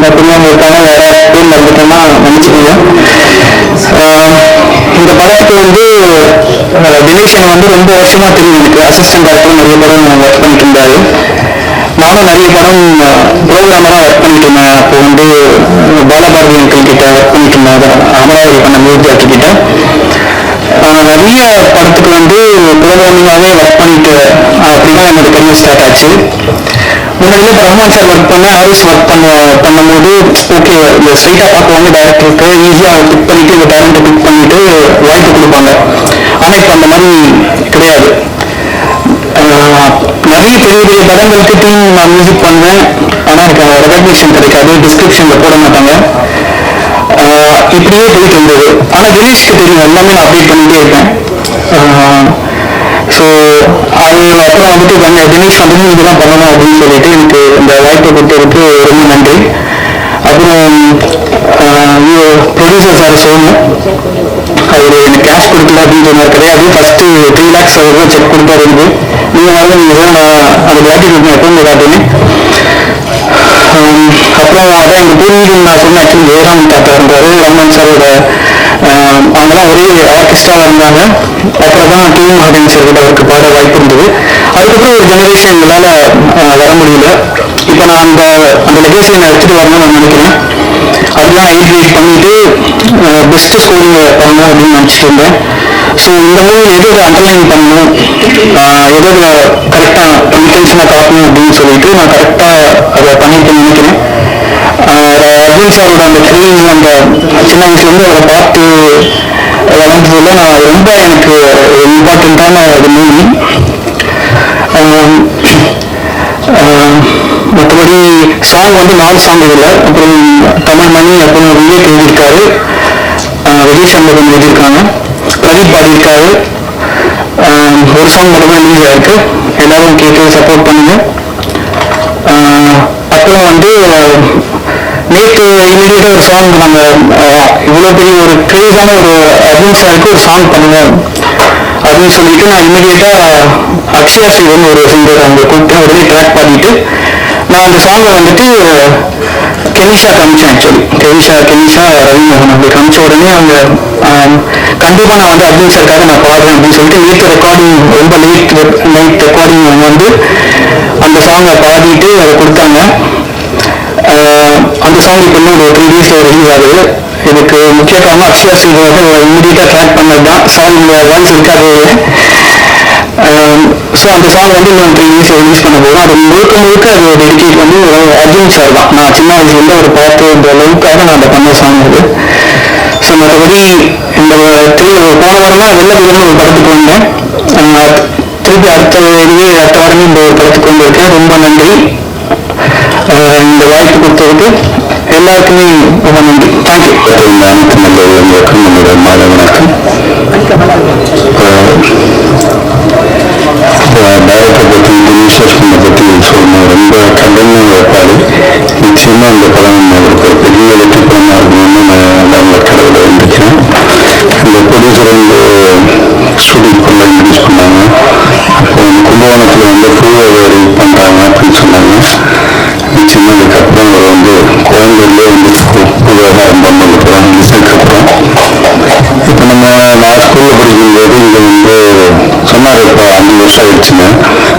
பிள்ளைங்களுக்கான வேற பேர் மறந்துட்டோம்னா நினைச்சுக்கோங்க. இந்த படத்துக்கு தினேஷன் ரொம்ப வருஷமா தெரியும் எனக்கு. அசிஸ்டன்ட் டேரக்டர் நிறைய படம் ஒர்க் பண்ணிட்டு இருந்தாரு. நானும் நிறைய படம் ப்ரோக்ராமரா ஒர்க் பண்ணிட்டு இருந்தேன். அப்போ பாலபாரதி அங்கிள் கிட்ட ஒர்க் பண்ணிட்டு இருந்தேன். அமராவதி பண்ண மியூசிக் டேரக்டர் கிட்ட நிறைய படத்துக்கு ப்ரோக்ராமிங்காகவே ஒர்க் பண்ணிட்டு அப்படிதான் என்னோட கரியர் ஸ்டார்ட் ஆச்சு. முன்னாடியே ரஹ்மான் சார் ஒர்க் பண்ண, ஹாரிஸ் ஒர்க் பண்ணும்போது ஓகே இந்த ஸ்ட்ரைட்டாக பார்க்குவாங்க டேரக்டருக்கு, ஈஸியாக பிக் பண்ணிட்டு இந்த டேலண்ட்டை பிக் பண்ணிட்டு வாய்ப்பு கொடுப்பாங்க. ஆனால் இப்போ அந்த மாதிரி கிடையாது. நிறைய பெரிய பெரிய படங்களுக்கு டீம் நான் மியூசிக் பண்ணுவேன், ஆனால் எனக்கு ரெகக்னிஷன் கிடைக்காது, டிஸ்கிரிப்ஷனில் போட மாட்டாங்க. இப்படியே போயிட்டு இருந்தது. ஆனால் தினேஷ்க்கு தெரியும், எல்லாமே நான் அப்டேட் பண்ணிட்டே இருப்பேன். ஸோ அவங்க அப்புறம் தினேஷ் இதெல்லாம் பண்ணணும் அப்படின்னு சொல்லிட்டு எனக்கு இந்த வாய்ப்பை கொடுத்ததுக்கு ரொம்ப நன்றி. அப்புறம் ப்ரொடியூசர் சார் சொல்லணும், அவர் எனக்கு கேஷ் கொடுக்கல அப்படின்னு சொன்னார். கிடையாது, ஃபர்ஸ்ட் 3 lakhs அவர் செக் கொடுத்தாரு எனக்கு. நீங்கள் நான் அதை விளையாட்டி கொடுக்கணும் எப்பவும் காட்டுன்னு. அப்புறம் அதான் எங்கள் பூர்வீகம் நான் சொன்னேன். ஆக்சுவலி ஜெயராமன் தாத்தா இருந்தார், ரமணன் சாரோட அவங்கெல்லாம் ஒரே ஆர்கெஸ்ட்ராவாக இருந்தாங்க. அப்புறம் தான் டி மகாதேவன் சார் கூட அவருக்கு பாட வாய்ப்பு இருந்தது. அதுக்கப்புறம் ஒரு ஜெனரேஷன் எங்களால் வர முடியல. இப்போ நான் அந்த லெகசியை நான் எடுத்துகிட்டு வரணும்னு நான் நினைக்கிறேன். அதுதான் எயிட் பண்ணிட்டு பெஸ்ட் ஸ்கோரிங் பண்ணணும் அப்படின்னு நினச்சிட்டு இருந்தேன். ஸோ இந்த மூவியில் எது அண்டர்லைன் பண்ணணும், எது கரெக்டாக இன்டென்ஷனாக காட்டணும் அப்படின்னு சொல்லிட்டு நான் கரெக்டாக அதை பண்ணிட்டு நினைக்கிறேன். அர்ஜுன் சாரோட அந்த ட்ரெயின், அந்த சின்ன வயசுலேருந்து அவரை பார்த்து வளர்ந்ததுல நான் ரொம்ப எனக்கு இம்பார்ட்டண்ட்டான ஒரு மூவி. மற்றபடி சாங் 4 சாங் இதில். அப்புறம் தமிழ் மணி அப்புறம் விவேக் எழுதியிருக்காரு, விஜய் சந்திரன் எழுதியிருக்காங்க, பிரதீப் பாடியிருக்காரு. ஒரு சாங் மட்டும்தான் ரிலீஸ் ஆயிருக்கு. எல்லாரும் கேட்டு சப்போர்ட் பண்ணுங்க. அப்புறம் நேற்று இமீடியட்டாக ஒரு சாங் நாங்கள் இவ்வளோ பெரிய ஒரு கிரேஸான ஒரு அர்ஜுன் சாருக்கு ஒரு சாங் பண்ணுவோம் அப்படின்னு சொல்லிட்டு நான் இமீடியட்டாக அக்ஷயா ஸ்ரீவன் ஒரு சிங்கர் அவங்க கூப்பிட்டு உடனே ட்ராக் பாடிட்டு நான் அந்த சாங்கை கெனிஷா காமிச்சேன். ஆக்சுவலி கெனிஷா ரவிமோகன் அப்படி காமிச்ச உடனே அவங்க கண்டிப்பாக நான் அர்ஜுன் சாருக்காக நான் பாடுறேன் அப்படின்னு சொல்லிட்டு நேற்று ரெக்கார்டிங் ரொம்ப நைட் ரெக்கார்டிங் அந்த சாங்கை பாடிட்டு அதை கொடுத்தாங்க. அந்த சாங் இப்போ இன்னும் ஒரு 3 days ரிலீஸ் ஆகுது. இதுக்கு முக்கிய காரணம் அக்ஷயா ஸ்ரீவன் இமீடியட்டாக ட்ராக் பண்ணது தான். சாங் வாய்ஸ் இருக்காது. ஸோ அந்த சாங் இன்னும் 3 days ரிலீஸ் பண்ண போதும். அது முழுக்க அது டெடிகேட் அர்ஜுன் சார் தான். நான் சின்ன வயசுலேருந்து அவர் பார்த்து இந்த அளவுக்காக நான் அதை பண்ண சாங் அது. ஸோ மற்றபடி இந்த போன வாரம் தான் வெள்ளப்பூர்னு ஒரு படத்துக்கு வந்தேன். திருப்பி அடுத்த வாரமே இந்த ஒரு படத்துக்கு வந்திருக்கேன். ரொம்ப நன்றி இந்த வாய்ப்பு கொடுத்ததுக்கு. எல்லாருக்குமே ரொம்ப நன்றி. தேங்க்யூ. அனைத்து நல்ல உறவுகளுக்கும் நம்முடைய மாலை வணக்கம். டைரக்டரை பற்றி தினேஷனை பற்றி சொல்லணும். ரொம்ப கண்டனம் வைப்பாரு. நிச்சயமா இந்த படம் அவருக்கு ஒரு பெரிய வெற்றி படமாக இருக்கணும்னு நான் கடவுளை வேண்டிக்கிறேன். இந்த ப்ரொடியூசர் ஸ்டூடியோக்குள்ள இன்ட்ரடியூஸ் பண்ணாங்க. அப்போ கும்பகோணத்தில் ஃபுல் வேறு பண்ணுறாங்க அப்படின்னு சொன்னாங்க. நிச்சயமா இதுக்கப்புறம் அவர் கோயம்பூர்லேயே விவகாரம் பண்ணது படம் இதுக்கப்புறம். இப்போ நான் ஸ்கூலில் படிக்கும்போது இங்கே சொன்னார். இப்போ 5 வருஷம் ஆயிடுச்சுங்க.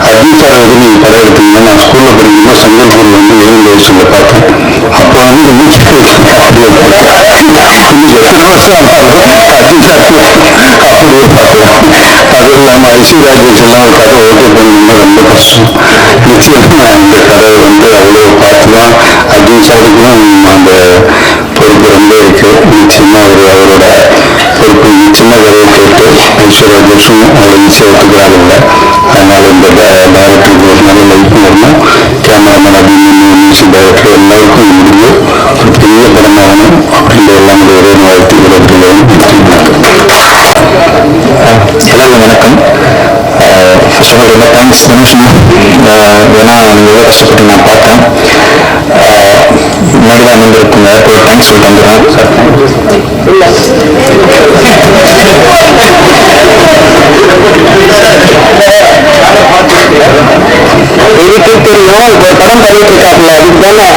அர்ஜுன் சார் நீங்கள் படம் எடுத்தீங்கன்னா நான் ஸ்கூலில் படிக்கும்போது சங்கல்பூர் 7 வயசுல பார்த்தேன். அப்போ இன்னும் எத்தனை வருஷம் அப்படியே பார்க்கலாம். அதுவும் இல்லாமல் ஐஸ்வர்யாஜ் எல்லாம் கதை ஓகே பண்ணணும்னா ரொம்ப கஷ்டம். நிச்சயமா இந்த கதை அவ்வளோ பார்த்து தான் அர்ஜுன் சாருக்கும் அந்த பொறுப்பு ரொம்ப இருக்கு. நிச்சயமா அவரோட பொறுப்பு சின்ன கதையை கேட்டு ஐஸ்வர்யாஜும் அவ்வளோ ஈஸியாக ஒத்துக்கிறாங்க. அதனால இந்த டைரக்டருக்கு ஒரு நல்ல லைஃப் வரணும். கேமராமேன் அப்படின்னு மியூசிக் டைரக்டர் எல்லாருக்கும் முடிவு ஒரு பெரிய படமாகணும் அப்படின்ற எல்லாம் ஒரே வாழ்த்து விளையாட்டுகளும். எல்லாருக்கும் வணக்கம். ஃபர்ஸ்ட் ஆஃப் ஆல் ரொம்ப தேங்க்ஸ் தனுஷ்மா. ஏன்னா நீங்கள் கஷ்டப்பட்டு நான் பார்த்தேன். முன்னாடி தான் வந்திருக்குங்க. ஒரு தேங்க்ஸ் சொல்லிட்டு வந்துடுறேன். இதுக்கு தெரியும் இப்போ படம் பண்ணிட்டு இருக்காப்புல அதுக்கு தானே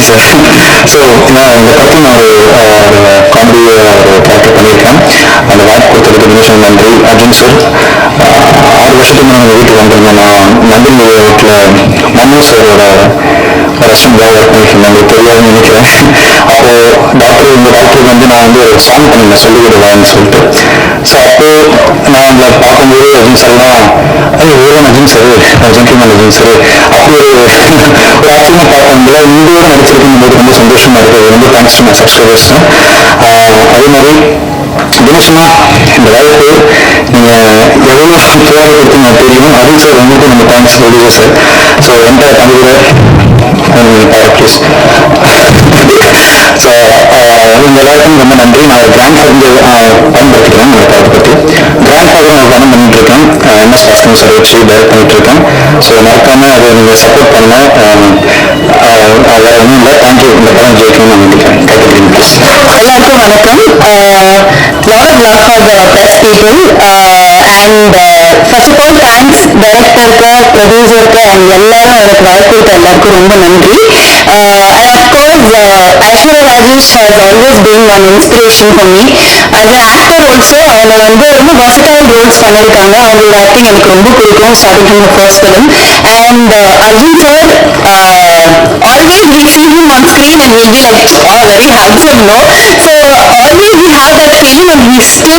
சாரி சார். ஸோ நான் இந்த படத்தில் நான் ஒரு காமெடி ஒரு கேரக்டர் பண்ணியிருக்கேன். அந்த வாய்ப்பு கொடுத்ததுக்கு நிமிஷம் நன்றி. அர்ஜுன் சார் 6 வருஷத்துக்கு முன்னாடி நம்ம வீட்டுக்கு வந்திருந்தோம். நான் நந்தினி வீட்டில் மனு சாரோட ரெஸ்டாரண்ட் ஒர்க் பண்ணியிருக்கேன். உங்களுக்கு தெரியாதுன்னு நினைக்கிறேன். அப்போ இந்த டாக்டருக்கு வந்து நான் வந்து ஒரு சாங் பண்ணியிருந்தேன், சொல்லி விடுவான்னு சொல்லிட்டு. ஸோ அப்போ நான் அந்த பார்க்கும்போது அர்ஜுன் சார்லாம் ஊரான் Arjun sir, gentleman Arjun sir, அப்படி ஒரு ஆச்சரியமா பார்க்கல இந்தியோட நடிச்சிருக்கும் போது ரொம்ப சந்தோஷமா இருக்குது. ரொம்ப தேங்க்ஸ் டு மை சப்ஸ்கிரைபர்ஸ். அதே மாதிரி தினேஷ்மா இந்த வாய்ப்பு நீங்க எவ்வளவு தேவை கொடுத்தீங்க தெரியும். அருண் சார் உங்களுக்கு நம்ம தேங்க்ஸ் சொல்லுங்க சார். ஸோ எந்த தமிழ் ப்ளீஸ். ஸோ உங்க எல்லாருக்கும் ரொம்ப நன்றி. நான் கிராண்ட் வந்து பயன்படுத்திக்கிறேன் இந்த படத்தை பற்றி. கிராண்ட் ஃபாதர் நான் படம் பண்ணிட்டு இருக்கேன். MS பாஸ்கரன் சார் வச்சு டைரக்ட் பண்ணிட்டு இருக்கேன். ஸோ மறக்காம அதை நீங்க சப்போர்ட் பண்ண வேற ஒன்றும் இல்லை. தேங்க்யூ. இந்த படம் ஜெயிக்கணும்னு நான் நினைக்கிறேன். கேட்டுக்கிறேன் ப்ளீஸ். எல்லாருக்கும் வணக்கம். lot of love for the press people and first of all thanks director-க்கு, producer-க்கு and எல்லாரும் எனக்கு வாய்ப்பு கொடுத்த எல்லாருக்கும் ரொம்ப நன்றி. And of course Aishwarya Rajesh has always been an inspiration for me as an actor also. அவங்க வந்து ரொம்ப versatile roles பண்ணியிருக்காங்க. அவங்களோட acting எனக்கு ரொம்ப பிடிக்கும் starting from the first film. And Arjun sir, always we see him on screen and we'll be like, oh, very handsome, no? So always we have that feeling and he still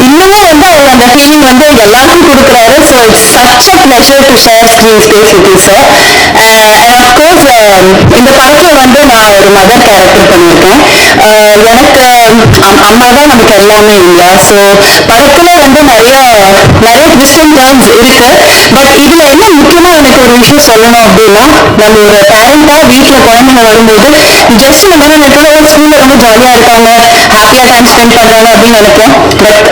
இன்னமும் வந்து அவர் அந்த feeling வந்து எல்லாருக்கும் கொடுக்குறாரு. So it's such a pleasure to share screen space with you sir. And of course இந்த படத்துல வந்து நான் ஒரு மதர் கேரக்டர் பண்ணியிருக்கேன். எனக்கு அம்மா தான் நமக்கு எல்லாமே இல்லையா. ஸோ படத்துல வந்து நிறைய ட்விஸ்ட் அண்ட் டர்ன்ஸ் இருக்கு. பட் இதுல என்ன முக்கியமா எனக்கு ஒரு விஷயம் சொல்லணும் அப்படின்னா, நம்ம ஒரு பேரண்டா வீட்டுல குழந்தைங்க வரும்போது ஜஸ்ட் நம்ம நினைக்கிறோம் ஸ்கூல்ல ரொம்ப ஜாலியா இருக்காங்க, ஹாப்பியா டைம் ஸ்பெண்ட் பண்றாங்க அப்படின்னு நினைப்போம். பட்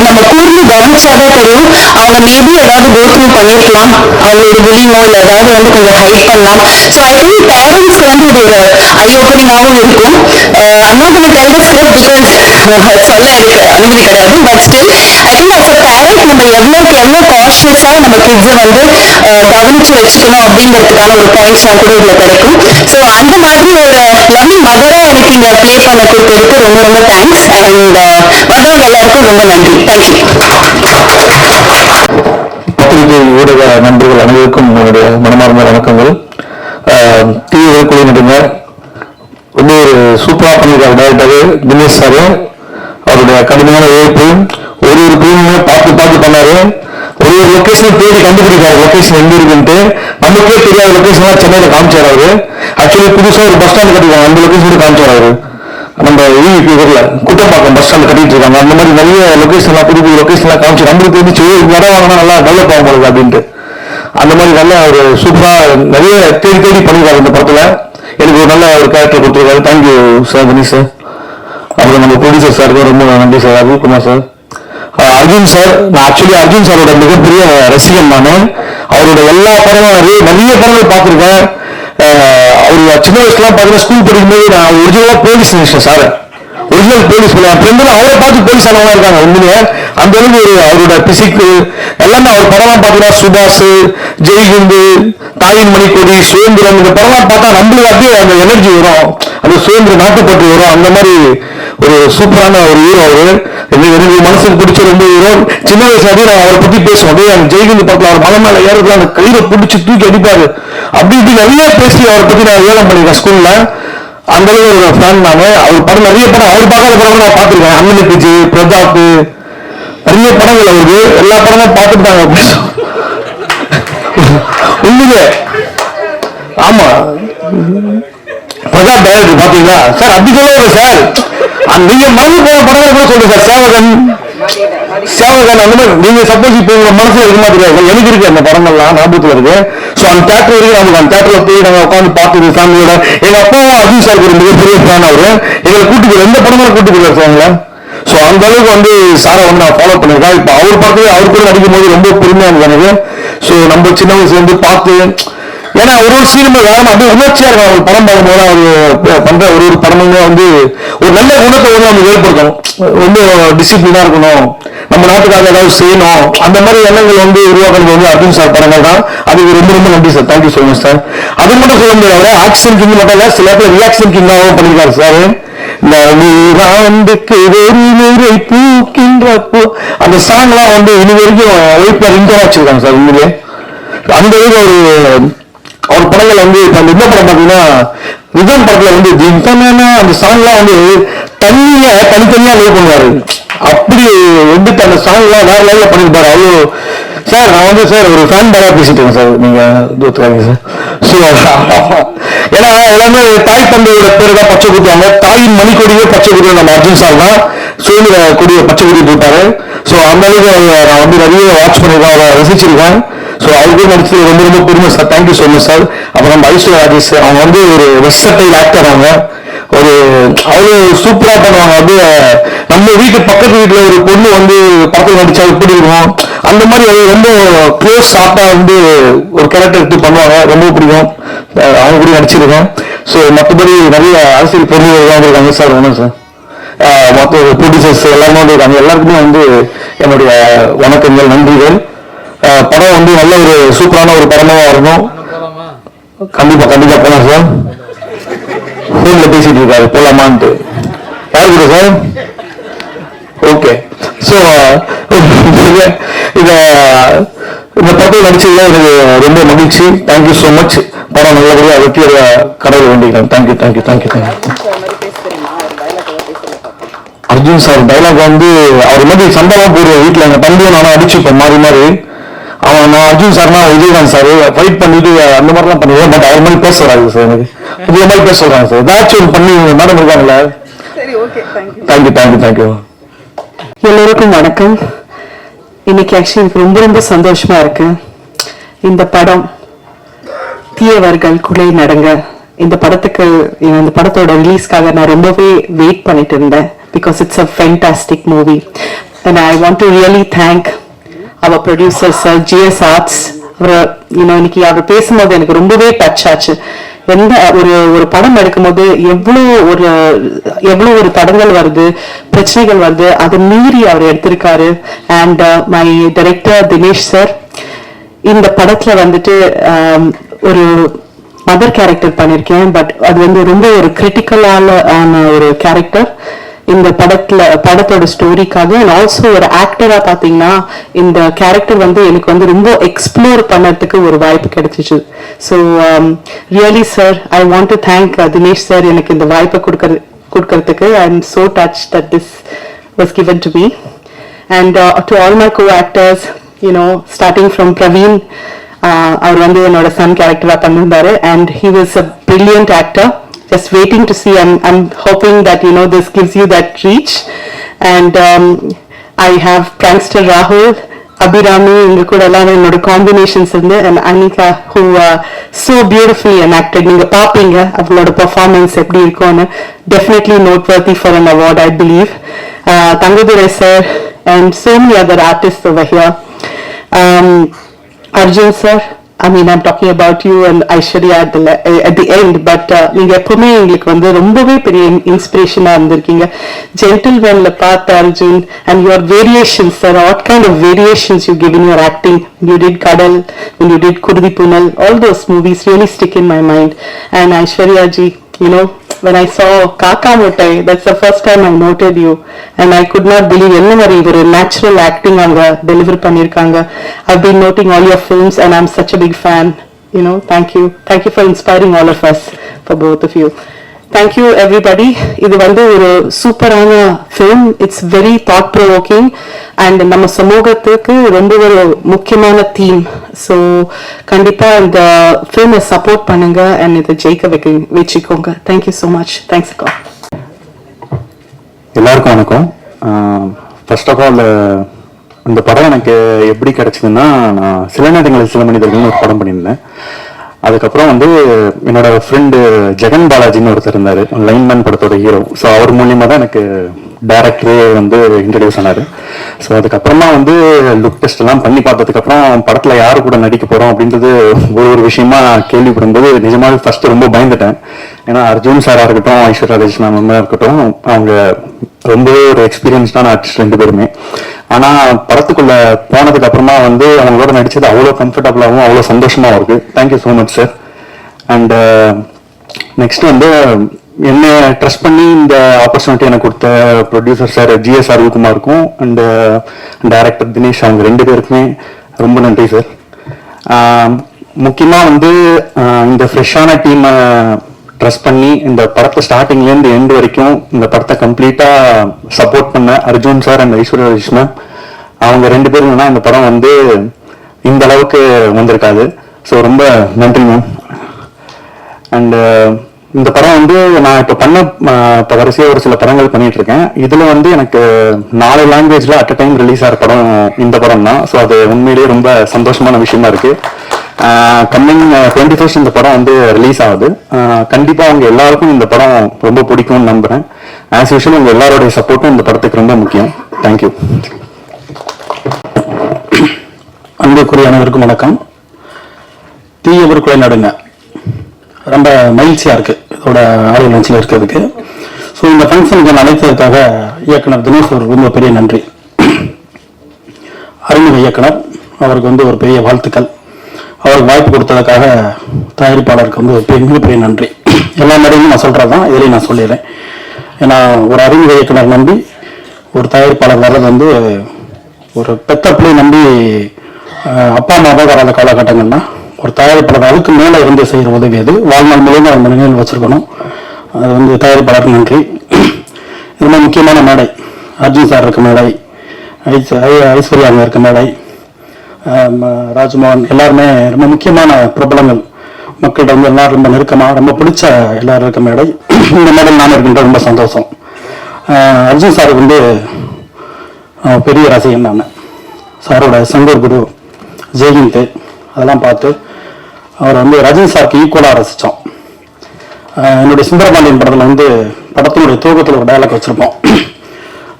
நம்ம கூர்ந்து கவனிச்சாதான் தெரியும் அவங்க மேபி ஏதாவது கோ த்ரூ பண்ணிருக்கலாம். அவங்களோட புலிங்கோ இல்லை ஏதாவது வந்து கொஞ்சம் ஹைட் பண்ணலாம். ஸோ ஐ திங்க் பேரண்ட்ஸ்க்கு வந்து இது ஒரு ஐ ஓப்பனிங்காகவும் இருக்கும். I'm not going to tell the script because சொல்ல எனக்கு அனுமதி கிடையாது. But still I think as a parent நம்ம எவ்வளோக்கு எவ்வளோ கான்ஷியஸா நம்ம கிட்ஸை வந்து கவனிச்சு வச்சுக்கணும் அப்படிங்கிறதுக்கான ஒரு பாயிண்ட்ஸ்லாம் கூட இதுல கிடைக்கும். ஸோ அந்த மாதிரி ஒரு லவ்விங் மதரா எனக்கு இங்க ப்ளே பண்ண கொடுத்ததுக்கு ரொம்ப ரொம்ப தேங்க்ஸ். அண்ட் வந்தவங்க எல்லாருக்கும் ரொம்ப நன்றி. தேங்க்யூ. பத்திரிகை ஊடக நண்பர்கள் அனைவருக்கும் என்னுடைய மனமார்ந்த வணக்கங்கள். டிவி குழுவினருங்க ரொம்ப ஒரு சூப்பரா பண்ணிருக்காரு டைரக்டர் தினேஷ் சார். அவருடைய கடுமையான உழைப்பு, ஒரு டீமுமே பார்த்து பார்த்து பண்ணாரு. ஒரு லொகேஷன் தேடி கண்டுபிடிக்காரு, லொகேஷன் எங்க இருக்குன்ட்டு. நமக்கே தெரியாத லொகேஷன் சென்னையில காமிச்சார் அவரு. ஆக்சுவலி புதுசா ஒரு பஸ் ஸ்டாண்ட் கட்டிருக்காங்க, அந்த லொகேஷன் காமிச்சார் அவரு. நம்ம ஊர்ல குட்டப்பாக்கம் பஸ் ஸ்டாண்ட் கட்டிட்டு இருக்காங்க. அந்த மாதிரி நிறைய லொகேஷன்லாம் புது புது லொகேஷன்லாம் காமிச்சு நம்மளுக்கு தெரிஞ்சு இடம் வாங்கினா நல்லா டெவலப் ஆகும் போகுது அப்படின்ட்டு. அந்த மாதிரி நல்ல ஒரு சூப்பரா நிறைய தேடி தேடி பண்ணிருக்காரு இந்த படத்துல. எனக்கு ஒரு நல்ல ஒரு கேரக்டர் கொடுத்துருக்காரு. Thank you sir, Dinesh sir. அப்புறம் நம்ம ப்ரொடியூசர் சாருக்கு ரொம்ப நன்றி sir, Arulkumar sir. Arjun sir, நான் ஆக்சுவலி அர்ஜுன் சாரோட மிகப்பெரிய ரசிகன். நான் அவரோட எல்லா படங்களும் நிறைய படங்கள் பார்த்துருக்கேன். அவர் சின்ன வயசுலாம் பார்த்தீங்கன்னா ஸ்கூல் படிக்கும்போது நான் ஒரிஜினலா போலீஸ் நினைச்சேன் சார். ஒரிஜினல் போலீஸ் என் ஃப்ரெண்டு அவரை பார்த்து போலீஸ் ஆனவங்க இருக்காங்க உண்மையிலே. அந்த அளவுக்கு ஒரு அவரோட பிசிக்கு எல்லாமே அவர் படம்லாம் பார்த்தீங்கன்னா சுபாஷ், ஜெய்ஹிந்து, தாயின் மணிக்கொடி, சுதந்திரம், இந்த படம்லாம் பார்த்தா நம்மளுக்கு அப்படியே அந்த எனர்ஜி வரும், அந்த சுதந்திர நாட்டுப்பட்டு வரும். அந்த மாதிரி ஒரு சூப்பரான ஒரு ஹீரோ அவரு. எனக்கு மனசுக்கு பிடிச்ச ரொம்ப ஹீரோ. சின்ன வயசுல அப்படியே நான் அவரை பத்தி பேசுவோம். அப்படியே அந்த ஜெய்ஹிந்து படத்துல அவர் மலை மேல ஏறது அந்த கையில பிடிச்சி தூக்கி அடிப்பாரு. அப்படி இப்படி நிறைய பேசி அவரை பத்தி நான் ஏலம் பண்ணிருக்கேன் ஸ்கூல்ல. அந்த அளவுக்கு ஒரு ஃபேன் நானு. அவர் படம் நிறைய படம் அவர் பார்க்காத படம் நான் பார்த்திருக்கேன். அண்ணன் பிஜி, பிரதாப், நிறைய படங்கள் அவருக்கு. எல்லா படமும் பார்த்துட்டாங்க உண்மையே. ஆமா, பிரதாப் டைரக்டர் பாத்தீங்களா சார்? அப்படி சொல்லுவாங்க சார். நீங்க மறந்து போன படம் கூட சொல்லுங்க சார். சேவகன் அந்த மாதிரி நீங்க சப்போஸ் இப்போ உங்க மனசுல இருக்குமா தெரியாது, எனக்கு இருக்கு அந்த படங்கள்லாம் ஞாபகத்துல இருக்கு. ஸோ அந்த தேட்டர் வரைக்கும் நமக்கு அந்த தேட்டர்ல போய் நாங்கள் உட்காந்து பார்த்துருக்கோம் ஃபேமிலியோட. எங்க அப்பாவும் அர்ஜுன் சாருக்கு ஒரு மிகப்பெரிய ஃபேன். அவரு எங்களை கூட்டு போய் எந்த படமும் கூட்டு போயிருக்காரு சார் எங்களை. ஸோ அந்த அளவுக்கு வந்து சாரை வந்து நான் ஃபாலோ பண்ணிருக்கேன். இப்போ அவர் படத்துல அவர் கூட நடிக்கும் போது ரொம்ப பெருமையா இருந்தது எனக்கு. ஸோ நம்ம சின்ன வயசுல இருந்து பார்த்து ஏன்னா ஒரு சீனுமே வேணும் அப்படியே உணர்ச்சியா இருக்கும். அவர் படம் பார்க்கும்போது அவர் பண்ற ஒரு படமுமே வந்து ஒரு நல்ல குணத்தை வந்து நம்ம ஏற்படுத்தணும். ரொம்ப டிசிப்ளினா இருக்கணும், நம்ம நாட்டுக்காக ஏதாவது செய்யணும், அந்த மாதிரி எண்ணங்கள் வந்து உருவாக்குறது வந்து அர்ஜுன் சார் படங்கள் தான். அதுக்கு ரொம்ப ரொம்ப நன்றி sir. Thank you so much sir. அது மட்டும் சொல்ல முடியாது, ஆக்ஷன் கிங் மட்டும் இல்லை, சில இடத்துல ரிலாக்ஷன் கிங்காகவும் பண்ணிருக்காரு சார். பூக்கின்றப்போ அந்த சாங்லாம் வந்து இது வரைக்கும் ஒய்ஃப்ல ரிங்கா வச்சிருக்காங்க சார். உண்மையிலே அந்த அளவுக்கு அவர் படங்கள் வந்து அந்த இந்த படம் பார்த்தீங்கன்னா விஜய் படத்துல வந்து அந்த சாங்லாம் வந்து தனித்தனியா லவ் பண்ணுவாரு. அப்படி வந்துட்டு அந்த சாங்லாம் வேற லெவல்ல பண்ணிருப்பாரு. அவ்வளோ சார் நான் வந்து சார் ஒரு ஃபேன் பாரா பேசிட்டு இருக்கேன் சார். நீங்க தூத்துக்காங்க சார். ஸோ ஏன்னா எல்லாமே தாய் தந்தையோட பேரு தான் பச்சை குத்துவாங்க. தாயின் மணிக்கொடியே பச்சை குடிய நம்ம அர்ஜுன் சார் தான் சோழ கொடியை பச்சை குடி போட்டாரு. ஸோ அந்த அளவுக்கு நான் வந்து நிறைய வாட்ச் பண்ணிருக்கேன், அவரை ரசிச்சிருக்கேன். ஸோ அவருக்கு நடிச்சது ரொம்ப ரொம்ப பெருமை sir. Thank you so much sir. அப்புறம் நம்ம ஐஸ்வர்யா ராஜேஷ், அவங்க வந்து ஒரு வெர்சடைல் ஆக்டர். அவங்க ஒரு அவ்வளோ சூப்பரா பண்ணுவாங்க. அப்படியே நம்ம வீட்டு பக்கத்து வீட்டுல ஒரு பொண்ணு வந்து படத்தில் நடிச்சா எப்படி இருக்கும் அந்த மாதிரி அது ரொம்ப க்ளோஸ் ஷார்ட்டா வந்து ஒரு கேரக்டர் எடுத்து பண்ணுவாங்க. ரொம்ப பிடிக்கும். அவங்க கூட நடிச்சிருக்கேன். ஸோ மற்றபடி நிறைய அரசியல் பொருள்கள் தான் இருக்காங்க சார். வேணும் சார். மற்ற ப்ரொடியூசர்ஸ் எல்லாருமே இருக்காங்க. எல்லாருக்குமே வந்து என்னுடைய வணக்கங்கள், நன்றிகள். படம் வந்து நல்ல ஒரு சூப்பரான ஒரு படமா இருக்கும். கண்டிப்பா கண்டிப்பா போலாம் சார். போன்ல பேசிட்டு இருக்காரு போலாமான்ட்டு. யாரு கூட சார்? ஓகே. ஸோ இந்த படத்தில் நடிச்சதுல எனக்கு ரொம்ப மகிழ்ச்சி. Thank you so much. படம் நல்லபடியாக வெற்றியோட கடவுள் வேண்டிக்கிறேன். Thank you thank you thank you thank you. Arjun sir dialogue வந்து அவர் மாதிரி சம்பளம் போடுற வீட்டில் எங்க தம்பியை நானும் அடிச்சுப்பேன் மாறி மாறி. அவன் நான் அர்ஜுன் சார்னா விஜயகாந்த் சார் ஃபைட் பண்ணிட்டு அந்த மாதிரிலாம் பண்ணுவேன். பட் அவர் மாதிரி பேச வராது சார். எனக்கு இந்த மாதிரி பேச சொல்றாங்க சார். ஏதாச்சும் பண்ணி மேடம் இருக்காங்களா? Thank you thank you thank you. எல்லோருக்கும் வணக்கம். இன்னைக்கு ஆக்சுவலி எனக்கு ரொம்ப ரொம்ப சந்தோஷமா இருக்கு. இந்த படம் தீயவர்கள் குலை நடங்க, இந்த படத்துக்கு இந்த படத்தோட ரிலீஸ்க்காக நான் ரொம்பவே வெயிட் பண்ணிட்டு இருந்தேன். Because it's a fantastic movie and I want to really thank our producer sir GS arts. அவர் இன்னைக்கு அவர் பேசும்போது எனக்கு ரொம்பவே டச் ஆச்சு. எந்த ஒரு படம் எடுக்கும்போது எவ்வளவு ஒரு தடங்கள் வருது, பிரச்சனைகள் வருது, அதை மீறி அவர் எடுத்திருக்காரு. And my director Dinesh sir இந்த படத்துல வந்துட்டு ஒரு மதர் கேரக்டர் பண்ணிருக்கேன். பட் அது வந்து ரொம்ப ஒரு கிரிட்டிக்கலான ஒரு கேரக்டர் இந்த படத்தோட ஸ்டோரிக்காக. அண்ட் ஆல்சோ ஒரு ஆக்டரா பாத்தீங்கன்னா இந்த கேரக்டர் வந்து எனக்கு வந்து ரொம்ப எக்ஸ்ப்ளோர் பண்ணறதுக்கு ஒரு வாய்ப்பு கிடைச்சிச்சு. So really sir I want to thank Dinesh sir எனக்கு இந்த வாய்ப்பை கொடுக்கறதுக்கு. I am so touched that this was given to me. And to all my co-actors, starting from Praveen, அவர் வந்து என்னோட சன் கேரக்டரா பண்ணிருந்தாரு. And he was a brilliant actor. Just waiting to see. I'm hoping that this gives you that reach. And I have prankster Rahul, Abhirami, inga kuda ella enoda combinations irundhu, and Anika who so beautifully enacted. Neenga paapinga avaloda performance eppadi irukonu. Definitely noteworthy for an award, I believe. Thangudurai sir and so many other artists over here. Arjun sir, I mean, I'm talking about you and Aishwarya at the end, but நீங்க எப்பவுமே எங்களுக்கு வந்து ரொம்பவே பெரிய இன்ஸ்பிரேஷனா இருந்திருக்கீங்க. ஜென்டில்மேன்ல பார்த்த Arjun and your variations, sir, what kind of variations you give in your acting. You did Kadal, when you did Kurdi Punal, all those movies really stick in my mind. And Aishwarya ji, when I saw Kaka Muttai, that's the first time I noted you, and I could not believe என்ன மாதிரி ஒரு natural acting அவங்க deliver பண்ணிருக்காங்க. I've been noting all your films and I'm such a big fan. Thank you for inspiring all of us, for both of you. Thank you everybody. இது வந்து ஒரு சூப்பரான film. It's very thought provoking and நம்ம சமூகத்துக்கு ரொம்ப ஒரு முக்கியமான theme. So கண்டிப்பா இந்த ஃபிலிமை சப்போர்ட் பண்ணுங்க and இதை ஜெயிக்க வச்சுக்கோங்க. Thank you so much. தேங்க்ஸ் அக்கா. எல்லாருக்கும் வணக்கம். ஃபர்ஸ்ட் ஆஃப் ஆல் இந்த படம் எனக்கு எப்படி கிடைச்சதுன்னா, நான் சில நேரங்களில் சில மனிதர்கள்னு ஒரு படம் பண்ணியிருந்தேன். அதுக்கப்புறம் வந்து என்னோட ஃப்ரெண்டு ஜெகன் பாலாஜின்னு ஒருத்தர் இருந்தார், லைன்மேன் படத்தோட ஹீரோ. ஸோ அவர் மூலியமாக தான் எனக்கு டைரக்டரே வந்து இன்ட்ரடியூஸ் ஆனாரு. ஸோ அதுக்கப்புறமா வந்து லுக் டெஸ்ட் எல்லாம் பண்ணி பார்த்ததுக்கப்புறம் படத்தில் யாரு கூட நடிக்க போகிறோம் அப்படின்றது ஒரு விஷயமா கேள்விப்படும்போது நிஜமாவே ஃபர்ஸ்ட் ரொம்ப பயந்துட்டேன். ஏன்னா அர்ஜுன் சாராக இருக்கட்டும், ஐஸ்வர்யா ராஜேஷ் மேமாக இருக்கட்டும், அவங்க ரொம்பவே ஒரு எக்ஸ்பீரியன்ஸ்டான ஆர்டிஸ்ட் 2 பேருமே. ஆனால் படத்துக்குள்ள போனதுக்கு அப்புறமா வந்து அவங்களோட நடிச்சது அவ்வளோ கம்ஃபர்டபுளாகவும் அவ்வளோ சந்தோஷமாகவும் இருக்கு. Thank you so much sir. And next வந்து என்ன ட்ரஸ்ட் பண்ணி இந்த ஆப்பர்ச்சுனிட்டி எனக்கு கொடுத்த ப்ரொடியூசர் சார் GS அருள்குமாருக்கும் அண்ட் டைரக்டர் தினேஷ், அவங்க 2 பேருக்குமே ரொம்ப நன்றி சார். முக்கியமாக வந்து இந்த ஃப்ரெஷ்ஷான டீமை ட்ரஸ்ட் பண்ணி இந்த படத்தை ஸ்டார்டிங்லேருந்து எண்ட் வரைக்கும் இந்த படத்தை கம்ப்ளீட்டாக சப்போர்ட் பண்ண Arjun sir and Aishwarya Rajesh ma'am, அவங்க 2 பேரும் இல்லைன்னா இந்த படம் வந்து இந்த அளவுக்கு வந்திருக்காது. ஸோ ரொம்ப நன்றி மேம். அண்ட் இந்த படம் வந்து நான் இப்போ இப்போ வரிசையாக ஒரு சில படங்கள் பண்ணிட்டு இருக்கேன். இதில் வந்து எனக்கு 4 லாங்குவேஜில் அட் அ டைம் ரிலீஸ் ஆகிற படம் இந்த படம் தான். ஸோ அது உண்மையிலேயே ரொம்ப சந்தோஷமான விஷயமா இருக்கு. கம்மிங் 21st இந்த படம் வந்து ரிலீஸ் ஆகுது. கண்டிப்பாக அவங்க எல்லாருக்கும் இந்த படம் ரொம்ப பிடிக்கும்னு நம்புறேன். ஆஸ் யூஷுவல் உங்கள் எல்லாருடைய சப்போர்ட்டும் இந்த படத்துக்கு ரொம்ப முக்கியம். தேங்க்யூ. அன்புக்குரிய அனைவருக்கும் வணக்கம். தீயவர் குலை நடுங்க ரொம்ப மகிழ்ச்சியா இருக்கு இதோட ஆடியோ லான்ச்சில் இருக்கிறதுக்கு. ஸோ இந்த ஃபங்க்ஷனுக்கு அழைத்ததுக்காக இயக்குனர் தினேஷ் அவருக்கு ரொம்ப பெரிய நன்றி. அறிமுக இயக்குனர் அவருக்கு வந்து ஒரு பெரிய வாழ்த்துக்கள். அவருக்கு வாய்ப்பு கொடுத்ததுக்காக தயாரிப்பாளருக்கு வந்து மிகப்பெரிய நன்றி. எல்லா மேடையும் நான் சொல்றதுதான், இதிலையும் நான் சொல்லிடுறேன். ஏன்னா ஒரு அறிமுக இயக்குனர் நம்பி ஒரு தயாரிப்பாளர் வர்றது வந்து ஒரு பெத்த பிள்ளை நம்பி அப்பா அம்மாவே வராத காலகட்டங்கள்னா ஒரு தயாரிப்பாளர் அதுக்கு மேலே இருந்து செய்கிற உதவி அது வாழ்நாள் முழுவதும் அந்த நினைவில் வச்சிருக்கணும். அது வந்து தயாரிப்பாளருக்கு நன்றி. இது ரொம்ப முக்கியமான மேடை. அர்ஜுன் சார் இருக்க மேடை, ஐஸ்வர்யா இருக்க மேடை, ராஜ்மோகன் எல்லாருமே ரொம்ப முக்கியமான பிரபலங்கள். மக்கள்கிட்ட வந்து எல்லாரும் ரொம்ப நெருக்கமாக ரொம்ப பிடிச்ச எல்லாரும் இருக்க மேடை. இந்த மேடையில் நான் இருக்கின்ற ரொம்ப சந்தோஷம். அர்ஜுன் சாருக்கு வந்து பெரிய ரசிகன் நான். சாரோட சங்கர் குரு, ஜெய்ஹிந்த் அதெல்லாம் பார்த்து அவர் வந்து ரஜினி சாருக்கு ஈக்குவலாக ரசித்தோம். என்னுடைய சுந்தரபாண்டியன் படத்தில் வந்து படத்தினுடைய துவக்கத்தில் ஒரு டயலாக் வச்சுருப்போம்.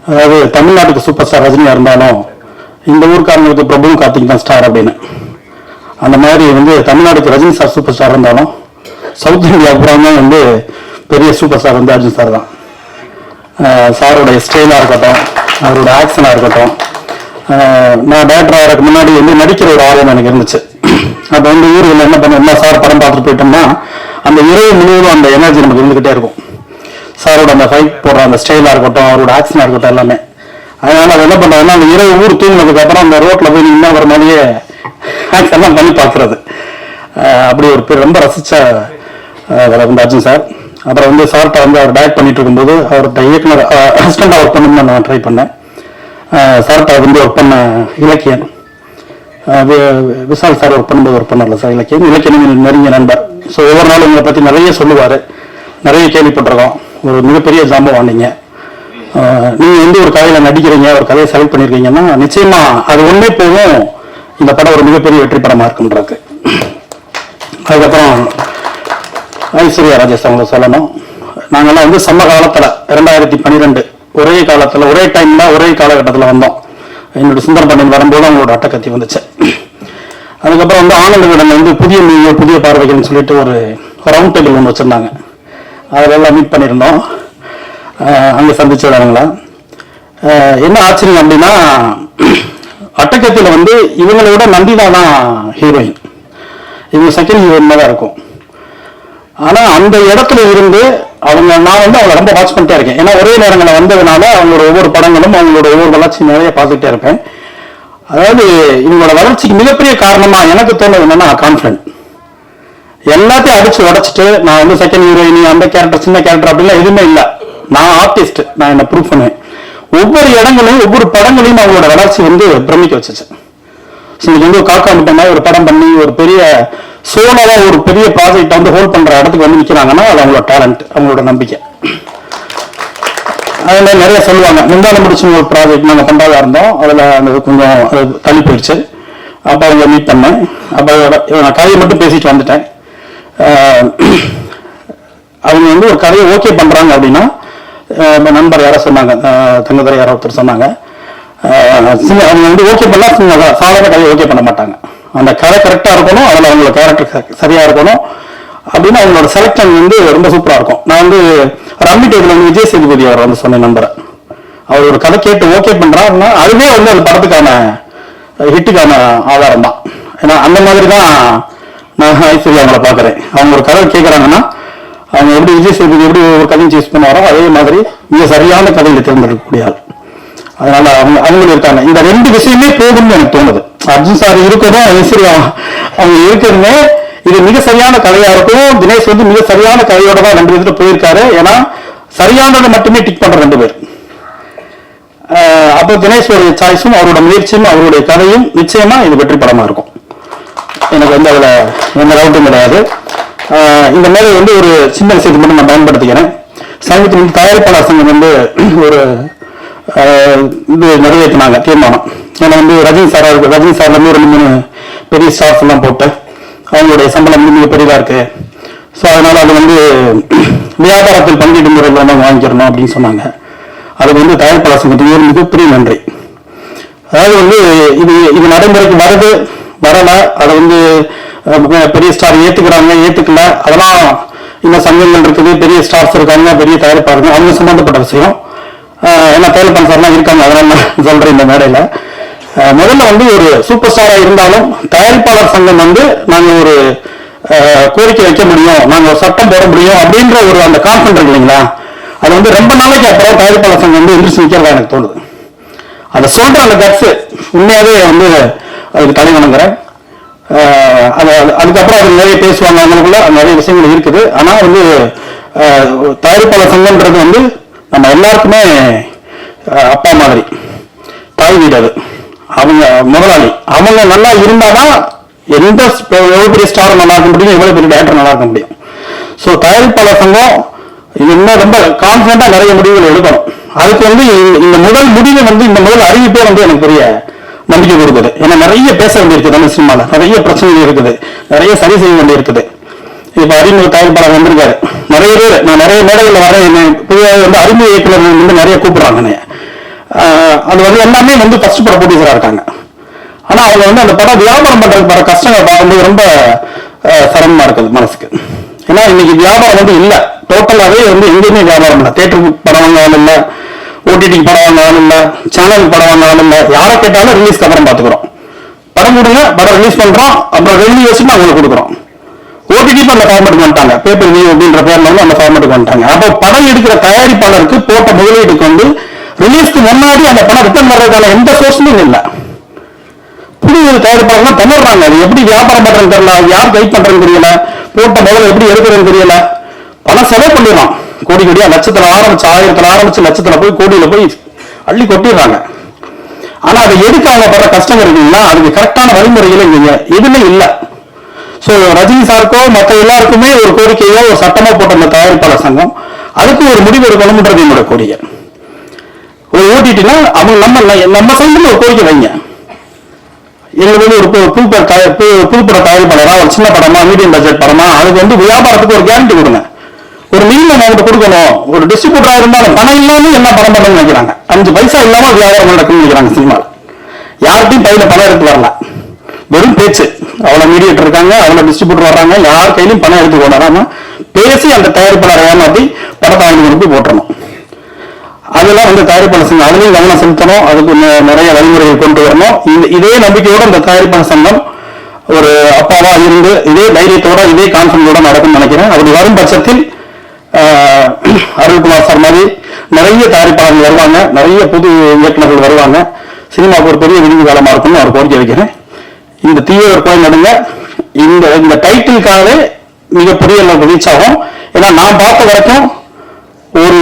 அதாவது தமிழ்நாட்டுக்கு சூப்பர் ஸ்டார் ரஜினியாக இருந்தாலும் இந்த ஊருக்காரங்களுக்கு பிரபுவும் கார்த்திக் தான் ஸ்டார் அப்படின்னு. அந்த மாதிரி வந்து தமிழ்நாட்டுக்கு ரஜினி சார் சூப்பர் ஸ்டார் இருந்தாலும் சவுத் இந்தியா அப்புறமே வந்து பெரிய சூப்பர் ஸ்டார் வந்து அர்ஜுன் சார் தான். சாரோடைய ஸ்டைலாக இருக்கட்டும், அவரோட ஆக்ஷனாக இருக்கட்டும். நான் டேரக்டர் ஆகிறதுக்கு முன்னாடி வந்து நடிக்கிற ஒரு ஆர்வம் எனக்கு இருந்துச்சு. அப்போ வந்து ஊரில் என்ன பண்ண சார் படம் பார்த்துட்டு போயிட்டோம்னா அந்த இரவு முழுவதும் அந்த எனர்ஜி நமக்கு இருந்துகிட்டே இருக்கும். சாரோட அந்த ஃபைட் போடுற அந்த ஸ்டைலாக இருக்கட்டும், அவரோட ஆக்ஷனாக இருக்கட்டும் எல்லாமே. அதனால அது என்ன பண்ணுறதுன்னா அந்த இரவு ஊர் தூங்கினதுக்கு அப்புறம் அந்த ரோட்டில் போய் நீங்கள் வர மாதிரியே ஆக்ஷன்லாம் பண்ணி பார்க்குறது. அப்படி ஒரு ரொம்ப ரசித்த வந்து அர்ஜுன் சார். அப்புறம் வந்து சார்கிட்ட வந்து அவர் டைரக்ட் பண்ணிட்டு இருக்கும்போது அவர்கிட்ட இயக்குனர் அசிஸ்டண்டாக ஒர்க் பண்ணணும்னு நான் ட்ரை பண்ணேன். சார்கிட்ட வந்து ஒர்க் பண்ண இலக்கியன், விஷால் சார் ஒர்க் பண்ணும்போது ஒர்க் பண்ணல சார். இலக்கியம் நெருங்கிய நண்பர். ஸோ ஒவ்வொரு நாளும் உங்களை பற்றி நிறைய சொல்லுவார், நிறைய கேள்விப்பட்டிருக்கோம். ஒரு மிகப்பெரிய ஜாம்பவான் நீங்கள். நீங்கள் வந்து ஒரு கதையில் நடிக்கிறீங்க, ஒரு கதையை செலக்ட் பண்ணியிருக்கீங்கன்னா நிச்சயமா அது ஒன்றே போதும் இந்த படம் ஒரு மிகப்பெரிய வெற்றி படமாக இருக்குன்றது. அதுக்கப்புறம் ஐஸ்வர்யா ராஜேஷ் அவங்கள சொல்லணும். நாங்கள்லாம் வந்து சம்ம காலத்தில் 2012 ஒரே காலத்தில் ஒரே டைமில் ஒரே காலகட்டத்தில் வந்தோம். என்னோட சுந்தரபாண்டியன் வரும்போது அவங்களோட அட்டக்கத்தி வந்துச்சு. அதுக்கப்புறம் வந்து ஆனந்த விடன் வந்து புதிய மீடியம் புதிய பார்வைகள்னு சொல்லிட்டு ஒரு ரவுண்ட் டேபிள் ஒன்று வச்சுருந்தாங்க. அதிலெல்லாம் மீட் பண்ணியிருந்தோம். அங்கே சந்திச்சவங்களா என்ன ஆச்சரியம் அப்படின்னா அட்டக்கத்தியில் வந்து இவங்களை விட நந்திதா தான் ஹீரோயின், இவங்க செகண்ட் ஹீரோயின் தான் இருக்கும். ஆனால் அந்த இடத்துல இருந்து நான் வந்து அவங்களை ரொம்ப வாட்ச் பண்ணிட்டே இருக்கேன். ஏன்னா ஒரே நேரங்களில் வந்ததுனால அவங்களோட ஒவ்வொரு படங்களும் அவங்களோட ஒவ்வொரு வளர்ச்சி நிறைய பார்த்துக்கிட்டே இருப்பேன். அதாவது இவங்களோட வளர்ச்சிக்கு மிகப்பெரிய காரணமா எனக்கு தோணுது என்னன்னா கான்ஃபிடன்ட். எல்லாத்தையும் அடிச்சு உடைச்சிட்டு நான் வந்து செகண்ட் ஹீரோயினி அந்த கேரக்டர் சின்ன கேரக்டர் அப்படிலாம் எதுவுமே இல்லை. நான் ஆர்டிஸ்ட், நான் என்ன ப்ரூவ் பண்ணுவேன். ஒவ்வொரு இடங்களையும் ஒவ்வொரு படங்களையும் அவங்களோட வளர்ச்சி வந்து பிரமிக்க வச்சுச்சு. இன்னைக்கு வந்து காக்கா முட்டை ஒரு படம் பண்ணி ஒரு பெரிய சோனவா ஒரு பெரிய ப்ராஜெக்ட் வந்து ஹோல்ட் பண்ற இடத்துக்கு வந்து நிற்கிறாங்கன்னா அது அவங்களோட டேலண்ட், அவங்களோட நம்பிக்கை. அதே மாதிரி நிறைய சொல்லுவாங்க. முந்தான முடிச்சு ஒரு ப்ராஜெக்ட் நாங்கள் பண்றதா இருந்தோம், அதில் அந்த கொஞ்சம் தள்ளி போயிடுச்சு. அப்போ அவங்க மீட் பண்ணேன். அப்போ நான் கதையை மட்டும் பேசிட்டு வந்துட்டேன். அவங்க வந்து ஒரு கதையை ஓகே பண்றாங்க அப்படின்னா நண்பர் யாரோ சொன்னாங்க, தங்கதுரை யாரோ ஒருத்தர் சொன்னாங்க, அவங்க வந்து ஓகே பண்ணா சாதாரண கதையை ஓகே பண்ண மாட்டாங்க. அந்த கதை கரெக்டாக இருக்கணும், அதில் அவங்களோட கேரக்டர் சரியாக இருக்கணும் அப்படின்னு அவங்களோட செலக்ஷன் வந்து ரொம்ப சூப்பராக இருக்கும். நான் வந்து ரம்மி டேபிள் வந்து விஜய் சேதுபதி அவர் வந்து சொன்ன நம்பரை அவர் ஒரு கதை கேட்டு ஓகே பண்ணுறாருன்னா அதுவே வந்து அந்த படத்துக்கான ஹிட்டுக்கான ஆதாரம் தான். ஏன்னா அந்த மாதிரி தான் நான் ஐஸ்வர்யா அவங்கள பார்க்குறேன். அவங்க ஒரு கதை கேட்குறாங்கன்னா அவங்க எப்படி விஜய் சேதுபதி எப்படி ஒரு கதையும் சூஸ் பண்ணுவாரோ அதே மாதிரி மிக சரியான கதைகளை தேர்ந்தெடுக்கக்கூடிய ஆள். அதனால அவங்களும் இருக்காங்க. இந்த ரெண்டு விஷயமே போதும்னு எனக்கு தோணுது. அர்ஜுன் சார் இருக்கணும், ஐஸ்வர்யா அவங்க இருக்கிறதுமே இது மிக சரியான கதையா இருக்கும். தினேஷ் வந்து மிக சரியான கதையோட தான் 2 பேர்கிட்ட போயிருக்காரு. ஏன்னா சரியானதை மட்டுமே டிக் பண்ற 2 பேர். அப்போ தினேஷோடைய சாய்ஸும் அவரோட முயற்சியும் அவருடைய கதையும் நிச்சயமா இது வெற்றி படமா இருக்கும். எனக்கு வந்து அதுல எந்த டவுட்டும் கிடையாது. இந்த மாதிரி வந்து ஒரு சின்ன விஷயத்தை மட்டும் நான் பயன்படுத்திக்கிறேன். சமீபத்தில் தயாரிப்பாளர் சங்கம் வந்து ஒரு இது நிறைவேற்றினாங்க தீர்மானம். ஏன்னா வந்து ரஜினி சார்ல 2-3 பெரிய ஸ்டார்ஸ் எல்லாம் போட்டு அவங்களுடைய சம்பளம் மிக பெரியதா இருக்கு. ஸோ அதனால அது வந்து வியாபாரத்தில் பங்கீட்டு முறையில் வந்து வாங்கிக்கிறணும் அப்படின்னு சொன்னாங்க. அதுக்கு வந்து தயாரிப்பாளர் சங்கத்துக்கு ஒரு மிகப்பெரிய நன்றி. அதாவது வந்து இது நடைமுறைக்கு வருது வரல, அதை வந்து பெரிய ஸ்டார் ஏத்துக்கிறாங்க ஏத்துக்கல, அதெல்லாம் இன்னும் சங்கங்கள் இருக்குது, பெரிய ஸ்டார்ஸ் இருக்காங்க, பெரிய தயாரிப்பாளர்கள், அவங்க சம்பந்தப்பட்ட விஷயம். ஏன்னா தயாரிப்பாளர் சார்லாம் இருக்காங்க, அதனால நான் சொல்றேன் இந்த மேடையில. முதல்ல வந்து ஒரு சூப்பர் ஸ்டாரா இருந்தாலும் தயாரிப்பாளர் சங்கம் வந்து நாங்க ஒரு கோரிக்கை வைக்க முடியும், நாங்க ஒரு சட்டம் போட முடியும் அப்படின்ற ஒரு அந்த கான்ஃபிடன்ட் இல்லைங்களா, அது வந்து ரொம்ப நாளைக்கு அப்புறம் தயாரிப்பாளர் சங்கம் வந்து எந்திரிச்சு நிக்கிறதா எனக்கு தோணுது. அதை சொல்ற அந்த கட்ஸ் உண்மையாவே வந்து அதுக்கு தலை வணங்குறேன். அதுக்கப்புறம் அது நிறைய பேசுவாங்க, அவங்களுக்குள்ள நிறைய விஷயங்கள் இருக்குது. ஆனா வந்து தயாரிப்பாளர் சங்கம்ன்றது வந்து நம்ம எல்லாருக்குமே அப்பா மாதிரி, தாய் வீடு. அது அவங்க முதலாளி, அவங்க நல்லா இருந்தாதான் எந்த எவ்வளவு பெரிய ஸ்டார் நல்லா இருக்க முடியும், எவ்வளவு பெரிய டேரக்டர் நல்லா இருக்க முடியும். ஸோ தயாரிப்பாளர் சங்கம் இன்னும் ரொம்ப கான்ஃபிடண்டா நிறைய முடிவுகள் எடுக்கணும். அதுக்கு வந்து இந்த முதல் முடிவு வந்து இந்த முதல் அறிவிப்பே வந்து எனக்கு பெரிய நம்பிக்கை கொடுக்குது. ஏன்னா நிறைய பேச வேண்டியிருக்குது, தமிழ் சினிமால நிறைய பிரச்சனைகள் இருக்குது, நிறைய சரி செய்ய வேண்டி இருக்குது. இப்ப அறிமுக தயாரிப்பாளர் வந்திருக்காரு, நிறைய பேர் நான் நிறைய மேடைகளில் வரேன், பொதுவாக வந்து அறிமுக இயக்குநர்கள் வந்து நிறைய கூப்பிடுறாங்க. அது வந்து எல்லாமே வந்து ஃபர்ஸ்ட் படம் ப்ரொடியூசரா இருக்காங்க. ஆனா அவங்க வந்து அந்த படம் வியாபாரம் பண்றதுக்கு வர கஷ்டங்களை பார்க்கும்போது ரொம்ப சிரமமா இருக்குது மனசுக்கு. ஏன்னா இன்னைக்கு வியாபாரம் வந்து இல்ல, டோட்டலாவே வந்து எங்கேயுமே வியாபாரம் இல்லை. தியேட்டருக்கு படம் வாங்காலும் இல்லை, ஓடிடிக்கு படம் வாங்காலும் இல்லை, சேனலுக்கு படம் வாங்காலும் இல்லை. யாரை கேட்டாலும் ரிலீஸ்க்கு அப்புறம் பாத்துக்கிறோம், படம் கொடுங்க, படம் ரிலீஸ் பண்றோம், அப்புறம் ரெவன்யூ வச்சுட்டு அவங்களுக்கு கொடுக்குறோம். ஓடிடி அந்த ஃபார்மேட்டுக்கு வந்துட்டாங்க, பேப்பர் வியூ அப்படின்ற பேர்ல வந்து அந்த ஃபார்மேட்டுக்கு வந்துட்டாங்க. அப்போ படம் எடுக்கிற தயாரிப்பாளருக்கு போட்ட முதலீட்டுக்கு வந்து ரிலீஸ்க்கு முன்னாடி அந்த படம் ரிட்டர்ன் வர்றதுக்கான எந்த சோர்ஸுமே இல்லை. புதிய தயாரிப்பாளர்கள் தந்துடுறாங்க, அது எப்படி வியாபாரம் பண்றதுன்னு தெரியல, யார் கைட் பண்றதுன்னு தெரியல, போட்ட முதல்ல எப்படி எடுக்கிறதுன்னு தெரியல, பணம் செலவு பண்ணிடுறான். கோடி கோடியா லட்சத்துல ஆரம்பிச்சு 1000த்துல ஆரம்பிச்சு லட்சத்துல போய் கோடியில போய் அள்ளி கொட்டிடுறாங்க. ஆனா அதை எடுக்க அவங்க படுற கஷ்டம் இருக்குங்களா, அதுக்கு கரெக்டான வழிமுறைகள் இங்க எதுவுமே இல்லை. சோ ரஜினி சாருக்கோ மற்ற எல்லாருக்குமே ஒரு கோரிக்கையோ ஒரு சட்டமா போட்ட அந்த தயாரிப்பாளர் சங்கம் அதுக்கு ஒரு முடிவு எடுக்கணும்ன்றது என்னோட கோரிக்கை. ஒரு ஓடிடினா அவங்க நம்ம சைடுல ஒரு கோரிக்கை வைங்க. எங்களுக்கு வந்து ஒரு புதுப்பட தயாரிப்பாளரா ஒரு சின்ன படமா மீடியம் பட்ஜெட் படமா அதுக்கு வந்து வியாபாரத்துக்கு ஒரு கேரண்டி கொடுங்க, ஒரு மினிமம் அவங்கள்ட்ட கொடுக்கணும். ஒரு டிஸ்ட்ரிபியூட்டரா இருந்தாலும் பணம் இல்லாம என்ன படம் பண்ணணும்னு நினைக்கிறாங்க, 5 பைசா இல்லாம வியாபாரம் நடக்கும்னு நினைக்கிறாங்க. சினிமாவில் யார்கிட்டையும் பையில பணம் எடுத்து வரல, வெறும் பேச்சு. அவ்வளவு மீடியேட்டர் இருக்காங்க, அவ்வளவு டிஸ்ட்ரிபியூட்டர் வர்றாங்க, யார் கையிலும் பணம் எடுத்து கொண்டாடாம பேசி அந்த தயாரிப்பாளரை ஏமாத்தி படத்தை வாங்கி கொண்டு போட்டுறணும். அதெல்லாம் வந்து தயாரிப்பாளர் சங்கம் அதுலயும் கவனம் செலுத்தணும், அதுக்கு நிறைய வழிமுறைகள் கொண்டு வரணும். இதே நம்பிக்கையோட இந்த தயாரிப்பாளர் சங்கம் ஒரு அப்பாவா இருந்து இதே தைரியத்தோட இதே கான்ஃபிடன்ஸோட நடக்கும்னு நினைக்கிறேன். அப்படி வரும் பட்சத்தில் அருள்குமார் சார் மாதிரி நிறைய தயாரிப்பாளர்கள் வருவாங்க, நிறைய புது இயக்குநர்கள் வருவாங்க. சினிமாவுக்கு ஒரு பெரிய விருது காலமா இருக்கும்னு அவர் கோரிக்கை வைக்கிறேன். இந்த தீவிர கோயில் நடுங்க இந்த டைட்டிலுக்காகவே மிகப்பெரிய ரீச் ஆகும். ஏன்னா நான் பார்த்த வரைக்கும் ஒரு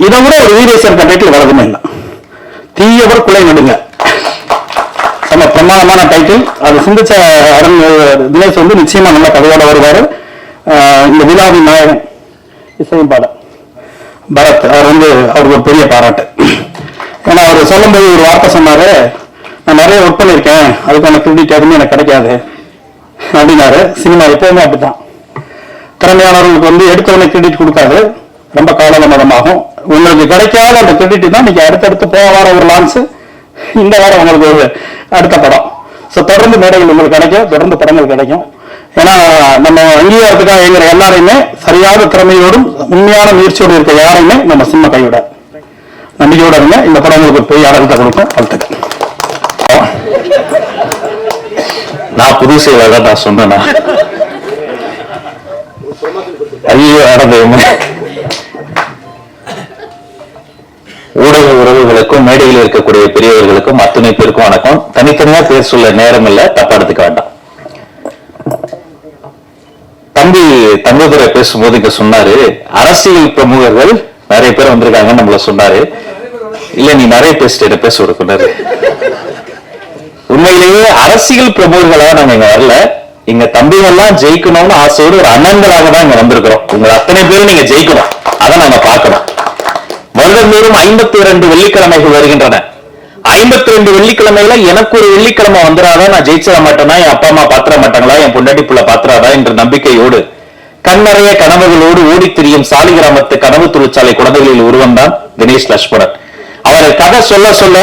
இதை விட ஒரு வீரேசர் டைட்டில் வரதுமே இல்லை. தீயவர் குலை நடுங்க நம்ம பிரமாதமான டைட்டில். அது சிந்திச்ச தினேஷ் வந்து நிச்சயமா நல்ல கதையோட வருவாரு. இந்த விழாவின் நாயகன் இசையம்பாளர் பரத் அவர் வந்து அவருக்கு ஒரு பெரிய பாராட்டு. ஏன்னா அவர் சொல்லும்போது ஒரு வார்த்தை சொன்னாரு, நான் நிறைய ஒர்க் பண்ணியிருக்கேன், அதுக்கான கிரெடிட் எதுவுமே எனக்கு கிடைக்காது அப்படின்னாரு. சினிமா எப்பவுமே அப்படித்தான், திறமையானவர்களுக்கு வந்து எடுத்தவனே கிரெடிட் கொடுக்காது, ரொம்ப காலதாமதமாகும். உங்களுக்கு கிடைக்காத அந்த கிரெடிட் தான் நீங்க அடுத்தடுத்து போக வர ஒரு லான்ஸ், இந்த வாரம் உங்களுக்கு ஒரு அடுத்த படம். ஸோ தொடர்ந்து மேடைகள் உங்களுக்கு கிடைக்கும், தொடர்ந்து படங்கள் கிடைக்கும். ஏன்னா நம்ம அங்கீகாரத்துக்காக எங்கிற எல்லாரையுமே சரியான திறமையோடும் உண்மையான முயற்சியோடு இருக்க யாரையுமே நம்ம சின்ன கைவிட நம்பிக்கையோட இருங்க. இந்த படம் உங்களுக்கு பெரிய ஆரோக்கியத்தை கொடுக்கும். வாழ்த்துக்கள். நான் புது செய்வதாக நான் சொன்னேன்னா ஐயோ நடந்த ஊடக உறவுகளுக்கும் மேடையில் இருக்கக்கூடிய பெரியவர்களுக்கும் அத்தனை பேருக்கும் வணக்கம். தனித்தனியா பேர் சொல்ல நேரம் இல்ல, தப்பா எடுத்துக்க வேண்டாம். தம்பி தங்கதுரை பேசும்போது இங்க சொன்னாரு, அரசியல் பிரமுகர்கள் நிறைய பேர் வந்திருக்காங்கன்னு நம்மள சொன்னாரு. இல்ல நீ நிறைய பேசிட்டு பேச கொடுக்குறாரு. உண்மையிலேயே அரசியல் பிரமுகர்களாக நாங்க இங்க வரல, இங்க தம்பிகள்லாம் ஜெயிக்கணும்னு ஆசையோடு ஒரு அண்ணன்களாக தான் இங்க வந்திருக்கிறோம். உங்க அத்தனை பேரும் நீங்க ஜெயிக்கணும், அதை நாங்க பார்க்கணும். வருடந்தோறும் 52 வெள்ளிக்கிழமைகள் வருகின்றன. 52 வெள்ளிக்கிழமையில எனக்கு ஒரு வெள்ளிக்கிழமை வந்துடாதா, நான் ஜெயிச்சிட மாட்டேனா, என் அப்பா அம்மா பாத்திர மாட்டாங்களா, என் பொண்டாட்டி புள்ள பாத்திராதா என்ற நம்பிக்கையோடு கண்ணறைய கனவுகளோடு ஓடி திரியும் சாலிகிராமத்து கனவு தொழிற்சாலை குழந்தைகளில் ஒருவன் தான் தினேஷ் லட்சுமணன். அவர் கதை சொல்ல சொல்ல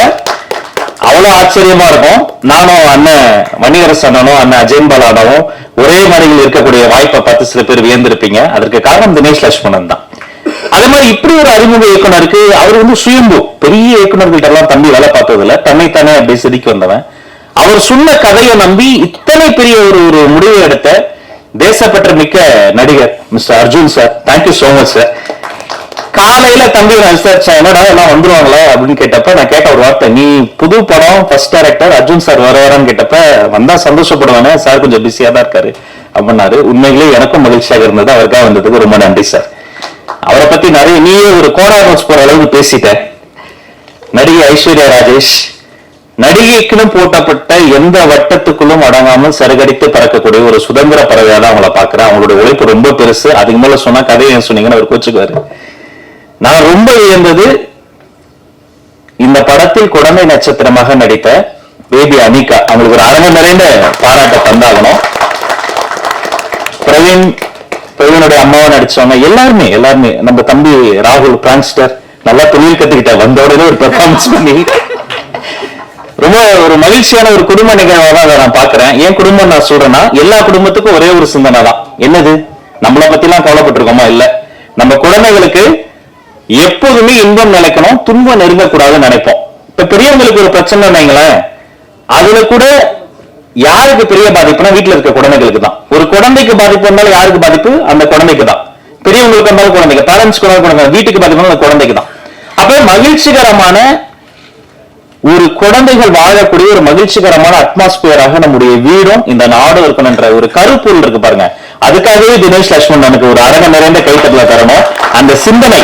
அவ்வளவு ஆச்சரியமா இருக்கும். நானும் அண்ணன் மணிகரசன் அண்ணனும் அண்ணன் அஜயன்பாலானவும் ஒரே மனையில் இருக்கக்கூடிய வாய்ப்பை பார்த்து சில பேர் வியந்திருப்பீங்க. அதற்கு காரணம் தினேஷ் லட்சுமணன் தான். அதே மாதிரி இப்படி ஒரு அறிமுக இயக்குனருக்கு, அவர் வந்து சுயம்பு, பெரிய இயக்குனர்கள்ட்ட எல்லாம் தம்பி வேலை பார்த்ததில்ல, தன்னைத்தானே அப்படி செதுக்கி வந்தவன். அவர் சொன்ன கதையை நம்பி இத்தனை பெரிய ஒரு முடிவை எடுத்த தேசப்பற்ற மிக்க நடிகர் mister Arjun sir. Thank you so much sir. காலையில தம்பி நான் விசாரிச்சேன், என்னடா எல்லாம் வந்துருவாங்களா அப்படின்னு கேட்டப்ப நான் கேட்ட ஒரு வார்த்தை, நீ புது படம் ஃபர்ஸ்ட் டைரக்டர் அர்ஜுன் சார் வரான்னு கேட்டப்ப, வந்தா சந்தோஷப்படுவானே சார், கொஞ்சம் பிஸியா தான் இருக்காரு அப்படின்னாரு. உண்மையிலேயே எனக்கும் மகிழ்ச்சியாக இருந்தது. அவருக்காக வந்ததுக்கு ரொம்ப நன்றி சார். அவரை பத்தி நிறைய நீயே ஒரு கோடா நோட்ஸ் போற அளவுக்கு பேசிட்ட. நடிகை ஐஸ்வர்யா ராஜேஷ் நடிகைக்குன்னு போட்டப்பட்ட எந்த வட்டத்துக்குள்ளும் அடங்காமல் சருகடித்து பறக்கக்கூடிய ஒரு சுதந்திர பறவையா தான் அவங்கள பாக்குறேன். அவங்களுடைய உழைப்பு ரொம்ப பெருசு. அதுக்கு மேல சொன்னா கதையை சொன்னீங்கன்னு அவர் கோச்சுக்குவாரு. நான் ரொம்ப வியந்தது, இந்த படத்தில் குழந்தை நட்சத்திரமாக நடித்த பேபி அனிகா. அவங்களுக்கு ஒரு அரங்கம் நிறைந்த பாராட்ட தந்தாகணும். பிரவீனுடைய அம்மாவை நடிச்சவங்க எல்லாருமே நம்ம தம்பி ராகுல் பிரான்ஸ்டர் நல்லா தொழில் கத்துக்கிட்ட வந்த உடனே ஒரு பெர்ஃபார்மன்ஸ் பண்ணி ரொம்ப ஒரு மகிழ்ச்சியான ஒரு குடும்ப நிகழ்வாக தான் அதை நான் பாக்குறேன். ஏன் குடும்பம் நான் சொல்றேன்னா, எல்லா குடும்பத்துக்கும் ஒரே ஒரு சிந்தனை தான். என்னது, நம்மளை பத்தி எல்லாம் கவலைப்பட்டிருக்கோமா? இல்ல, நம்ம குழந்தைகளுக்கு எப்போதுமே இன்பம் நினைக்கணும், துன்பம் நெருங்கக்கூடாதுன்னு நினைப்போம். இப்ப பெரியவங்களுக்கு ஒரு பிரச்சனை நினைங்களேன், அதுல கூட யாருக்கு பெரிய பாதிப்புனா வீட்டுல இருக்க குழந்தைகளுக்கு தான். ஒரு குழந்தைக்கு பாதிப்பு இருந்தாலும் யாருக்கு பாதிப்பு? அந்த குழந்தைக்கு தான். பெரியவங்களுக்கு இருந்தாலும் குழந்தைக்கு, பேரண்ட்ஸ் குழந்தை, வீட்டுக்கு பாதிப்பு அந்த குழந்தைக்கு தான். அப்ப மகிழ்ச்சிகரமான ஒரு குழந்தைகள் வாழக்கூடிய ஒரு மகிழ்ச்சிகரமான அட்மாஸ்பியராக நம்முடைய வீடும் இந்த நாடும் இருக்கணும்ன்ற ஒரு கருப்பொருள் இருக்கு பாருங்க. அதுக்காகவே தினேஷ் லட்சுமணன் எனக்கு ஒரு அரங்க நிறைந்த கைத்தட்டல தரணும். அந்த சிந்தனை,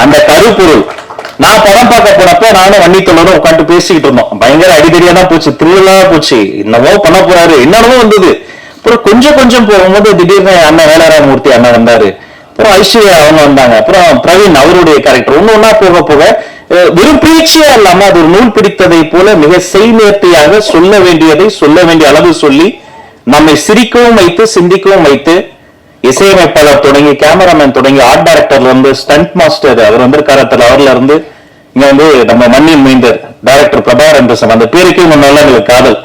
அந்த கருப்பொருள். நான் படம் பார்க்க போனப்ப நானும் வன்னித்தோழரும் உட்காந்து பேசிக்கிட்டு இருந்தோம். பயங்கர அடிதடியா தான் போச்சு, திருவிழா போச்சு, என்னவோ பண்ண போறாரு, என்னவோ வந்தது. அப்புறம் கொஞ்சம் போகும்போது திடீர்னு அண்ணன் வேளாராமூர்த்தி அண்ணன் வந்தாரு, அப்புறம் ஐஸ்வர்யா அவங்க வந்தாங்க, அப்புறம் பிரவீன் அவருடைய கேரக்டர், ஒண்ணு போக வெறும் பேச்சியா இல்லாம அது ஒரு நூல் பிடித்ததை போல மிக செய்நேர்த்தியாக சொல்ல வேண்டியதை சொல்ல வேண்டிய அளவு சொல்லி நம்மை சிரிக்கவும் வைத்து சிந்திக்கவும் வைத்து, இசையமைப்பாளர் தொடங்கி கேமராமேன் தொடங்கி ஆர்ட் டைரக்டர்ல இருந்து ஸ்டண்ட் மாஸ்டர் அவர் வந்திருக்காரத்துல, அவர்ல இருந்து இங்க வந்து நம்ம மண்ணின் மீண்டர் டைரக்டர் பிரபாகர் என்று அந்த பேருக்கே முன்னால எங்களுக்கு காதல்.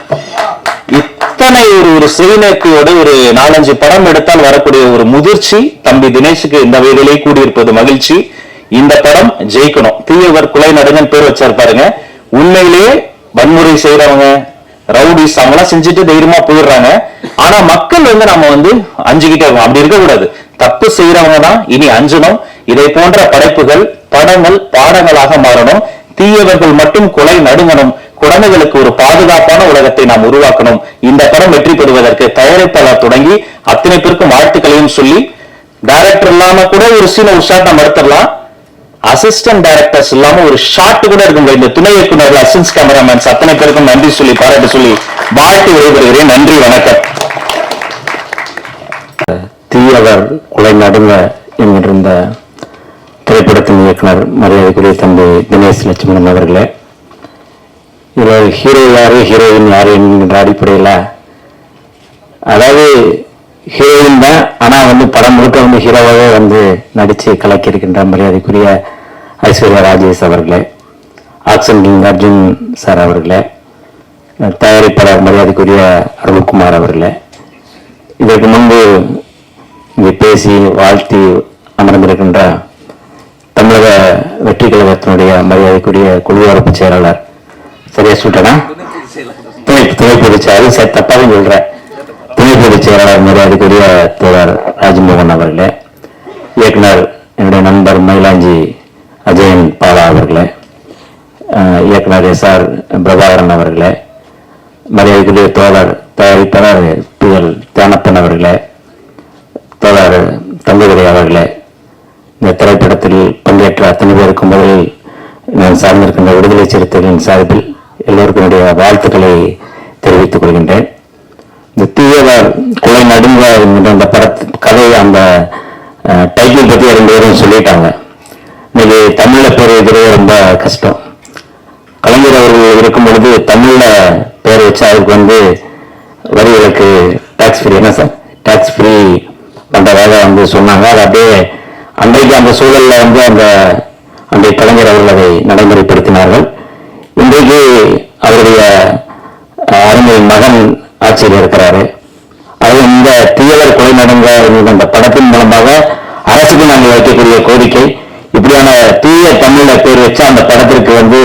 இத்தனை ஒரு செய்நேர்த்தியோட ஒரு 4-5 படம் எடுத்தால் வரக்கூடிய ஒரு முதிர்ச்சி தம்பி தினேஷுக்கு இந்த வயதிலே கூடியிருப்பது மகிழ்ச்சி. இந்த படம் ஜெயிக்கணும். தீயவர் குலை நடுங்கன்னு பேர் வச்சாரு பாருங்க. உண்மையிலேயே வன்முறை செய்யறவங்க, ரவுடிஸ், அவங்களாம் செஞ்சுட்டு தைரியமா போயிடுறாங்க. ஆனா மக்கள் வந்து நம்ம வந்து அஞ்சுகிட்டே இருக்கோம். அப்படி இருக்கக்கூடாது. தப்பு செய்யறவங்க தான் இனி அஞ்சணும். இதை போன்ற படைப்புகள், படங்கள் பாடங்களாக மாறணும். தீயவர்கள் மட்டும் கொலை நடுங்கணும். குழந்தைகளுக்கு ஒரு பாதுகாப்பான உலகத்தை நாம் உருவாக்கணும். இந்த படம் வெற்றி பெறுவதற்கு தயாரிப்பாளர் தொடங்கி அத்தனை பேருக்கும் வாழ்த்துக்களையும் சொல்லி, டைரக்டர் இல்லாம கூட ஒரு சீனை ஒரு ஷாட் நம்ம எடுத்துடலாம். அசிஸ்டன்ட் டைரக்டர்ஸ் இல்லாம ஒரு ஷாட் கூட இருக்குங்க. இந்த துணை இயக்குநர்கள், அசிஸ்டன்ட் கேமராமேன்ஸ் அத்தனை பேருக்கும் நன்றி சொல்லி பாராட்டு சொல்லி வாழ்த்து விடைபெறுகிறேன். நன்றி, வணக்கம். தீயவர் குலை நடுங்க என்கிற இந்த திரைப்படத்தின் இயக்குனர் மரியாதைக்குரிய தம்பி தினேஷ் லட்சுமணன் அவர்களே, இதில் ஹீரோ யாரு ஹீரோயின் யாரு என்கின்ற அடிப்படையில், அதாவது ஹீரோயின் தான், ஆனா வந்து படம் முழுக்க வந்து ஹீரோவாகவே வந்து நடிச்சு கலக்கியிருக்கின்ற மரியாதைக்குரிய ஐஸ்வர்யா ராஜேஷ் அவர்களே, ஆக்ஷன் கிங் அர்ஜுன் சார் அவர்களே, தயாரிப்பாளர் மரியாதைக்குரிய அருள்குமார் அவர்களே, இதற்கு முன்பு இங்கே பேசி வாழ்த்தி அமர்ந்திருக்கின்ற தமிழக வெற்றி கழகத்தினுடைய மரியாதைக்குரிய குழுவாரப்பு செயலாளர், சரியா சொல்றேன்னா துணை பொதுச் செயலாளர், தப்பாக சொல்றேன், துணை பொதுச் செயலாளர் மரியாதைக்குரிய தோழர் ராஜ்மோகன் அவர்களே, இயக்குனர் என்னுடைய நண்பர் மயிலாஞ்சி அஜயன் பாலா அவர்களே, இயக்குனர் SR பிரபாகரன் அவர்களே, மரியாதைக்குரிய தோழர் தயாரிப்பாளர் PL தியானப்பன் அவர்களே, தோழர் தங்கதுரை அவர்களே, இந்த திரைப்படத்தில் பங்கேற்ற அத்தனை பேருக்கும் முதலில் நான் சார்ந்திருக்கின்ற விடுதலை சிறுத்தைகளின் சார்பில் எல்லோருக்கும் என்னுடைய வாழ்த்துக்களை தெரிவித்துக் கொள்கின்றேன். இந்த தீயவர் கொலை நடுங்க என்கின்ற அந்த கதை, அந்த டைட்டில் பற்றி 2 பேரும் சொல்லிட்டாங்க. இன்னைக்கு தமிழ்ல பேர் வைக்கிறது ரொம்ப கஷ்டம். கலைஞர் அவர்கள் இருக்கும் பொழுது தமிழ்ல பேர் வச்சு அதுக்கு வந்து வரிகளுக்கு டாக்ஸ் ஃப்ரீ, என்ன சார் டாக்ஸ் ஃப்ரீ பண்றதாக வந்து சொன்னாங்க. அது அப்படியே அன்றைக்கு அந்த சூழல்ல வந்து அன்றைய கலைஞர் அவர்கள் அதை நடைமுறைப்படுத்தினார்கள். இன்றைக்கு அவருடைய அருமை மகன் ஆட்சியில் இருக்கிறாரு. அது இந்த தீயவர் கொலை நடந்த அந்த படத்தின் மூலமாக அரசுக்கு நாங்கள் வைக்கக்கூடிய கோரிக்கை, இப்படியான தீய தமிழ்ல பேர் வச்சு அந்த படத்திற்கு வந்து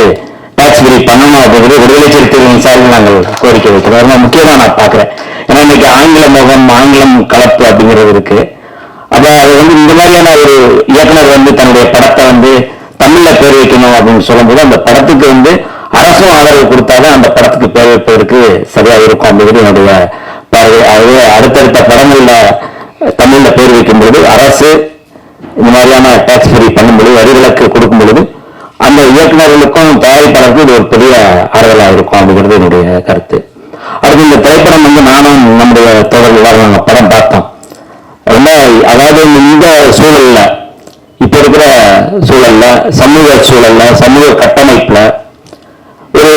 டாக்ஸ் ஃப்ரீ பண்ணணும் அப்படிங்கிறது விடுதலை சிறுத்தைகளின் சார்பில் நாங்கள் கோரிக்கை வைக்கிறோம். அதனால முக்கியமா நான் பார்க்கிறேன். ஏன்னா இன்னைக்கு ஆங்கில முகம், ஆங்கிலம் கலப்பு அப்படிங்கிறது இருக்கு. அப்ப அது வந்து இந்த மாதிரியான ஒரு இயக்குனர் வந்து தன்னுடைய படத்தை வந்து தமிழ்ல பேர் வைக்கணும் அப்படின்னு சொல்லும்போது அந்த படத்துக்கு வந்து அரசும் ஆதரவு கொடுத்தாதான் அந்த படத்துக்கு பேர் வைப்பதற்கு சரியா இருக்கும் அப்படிங்கிறது என்னுடைய பார்வை. ஆகவே அடுத்தடுத்த படங்கள்ல தமிழ்ல பேர் வைக்கும் பொழுது அரசு இந்த மாதிரியான டாக்ஸ் ஃப்ரீ பண்ணும்பொழுது, வரிவிலக்கு கொடுக்கும் பொழுது அந்த இயக்குநர்களுக்கும் தயாரிப்பாளருக்கும் இது ஒரு பெரிய ஆறுதலா இருக்கும் அப்படிங்கிறது என்னுடைய கருத்து. அடுத்து இந்த திரைப்படம் வந்து நானும் நம்முடைய தோழர்களாக நாங்கள் படம் பார்த்தோம். ரொம்ப அதாவது இந்த சூழல்ல, இப்ப இருக்கிற சூழல்ல, சமூக சூழல்ல, சமூக கட்டமைப்புல ஒரு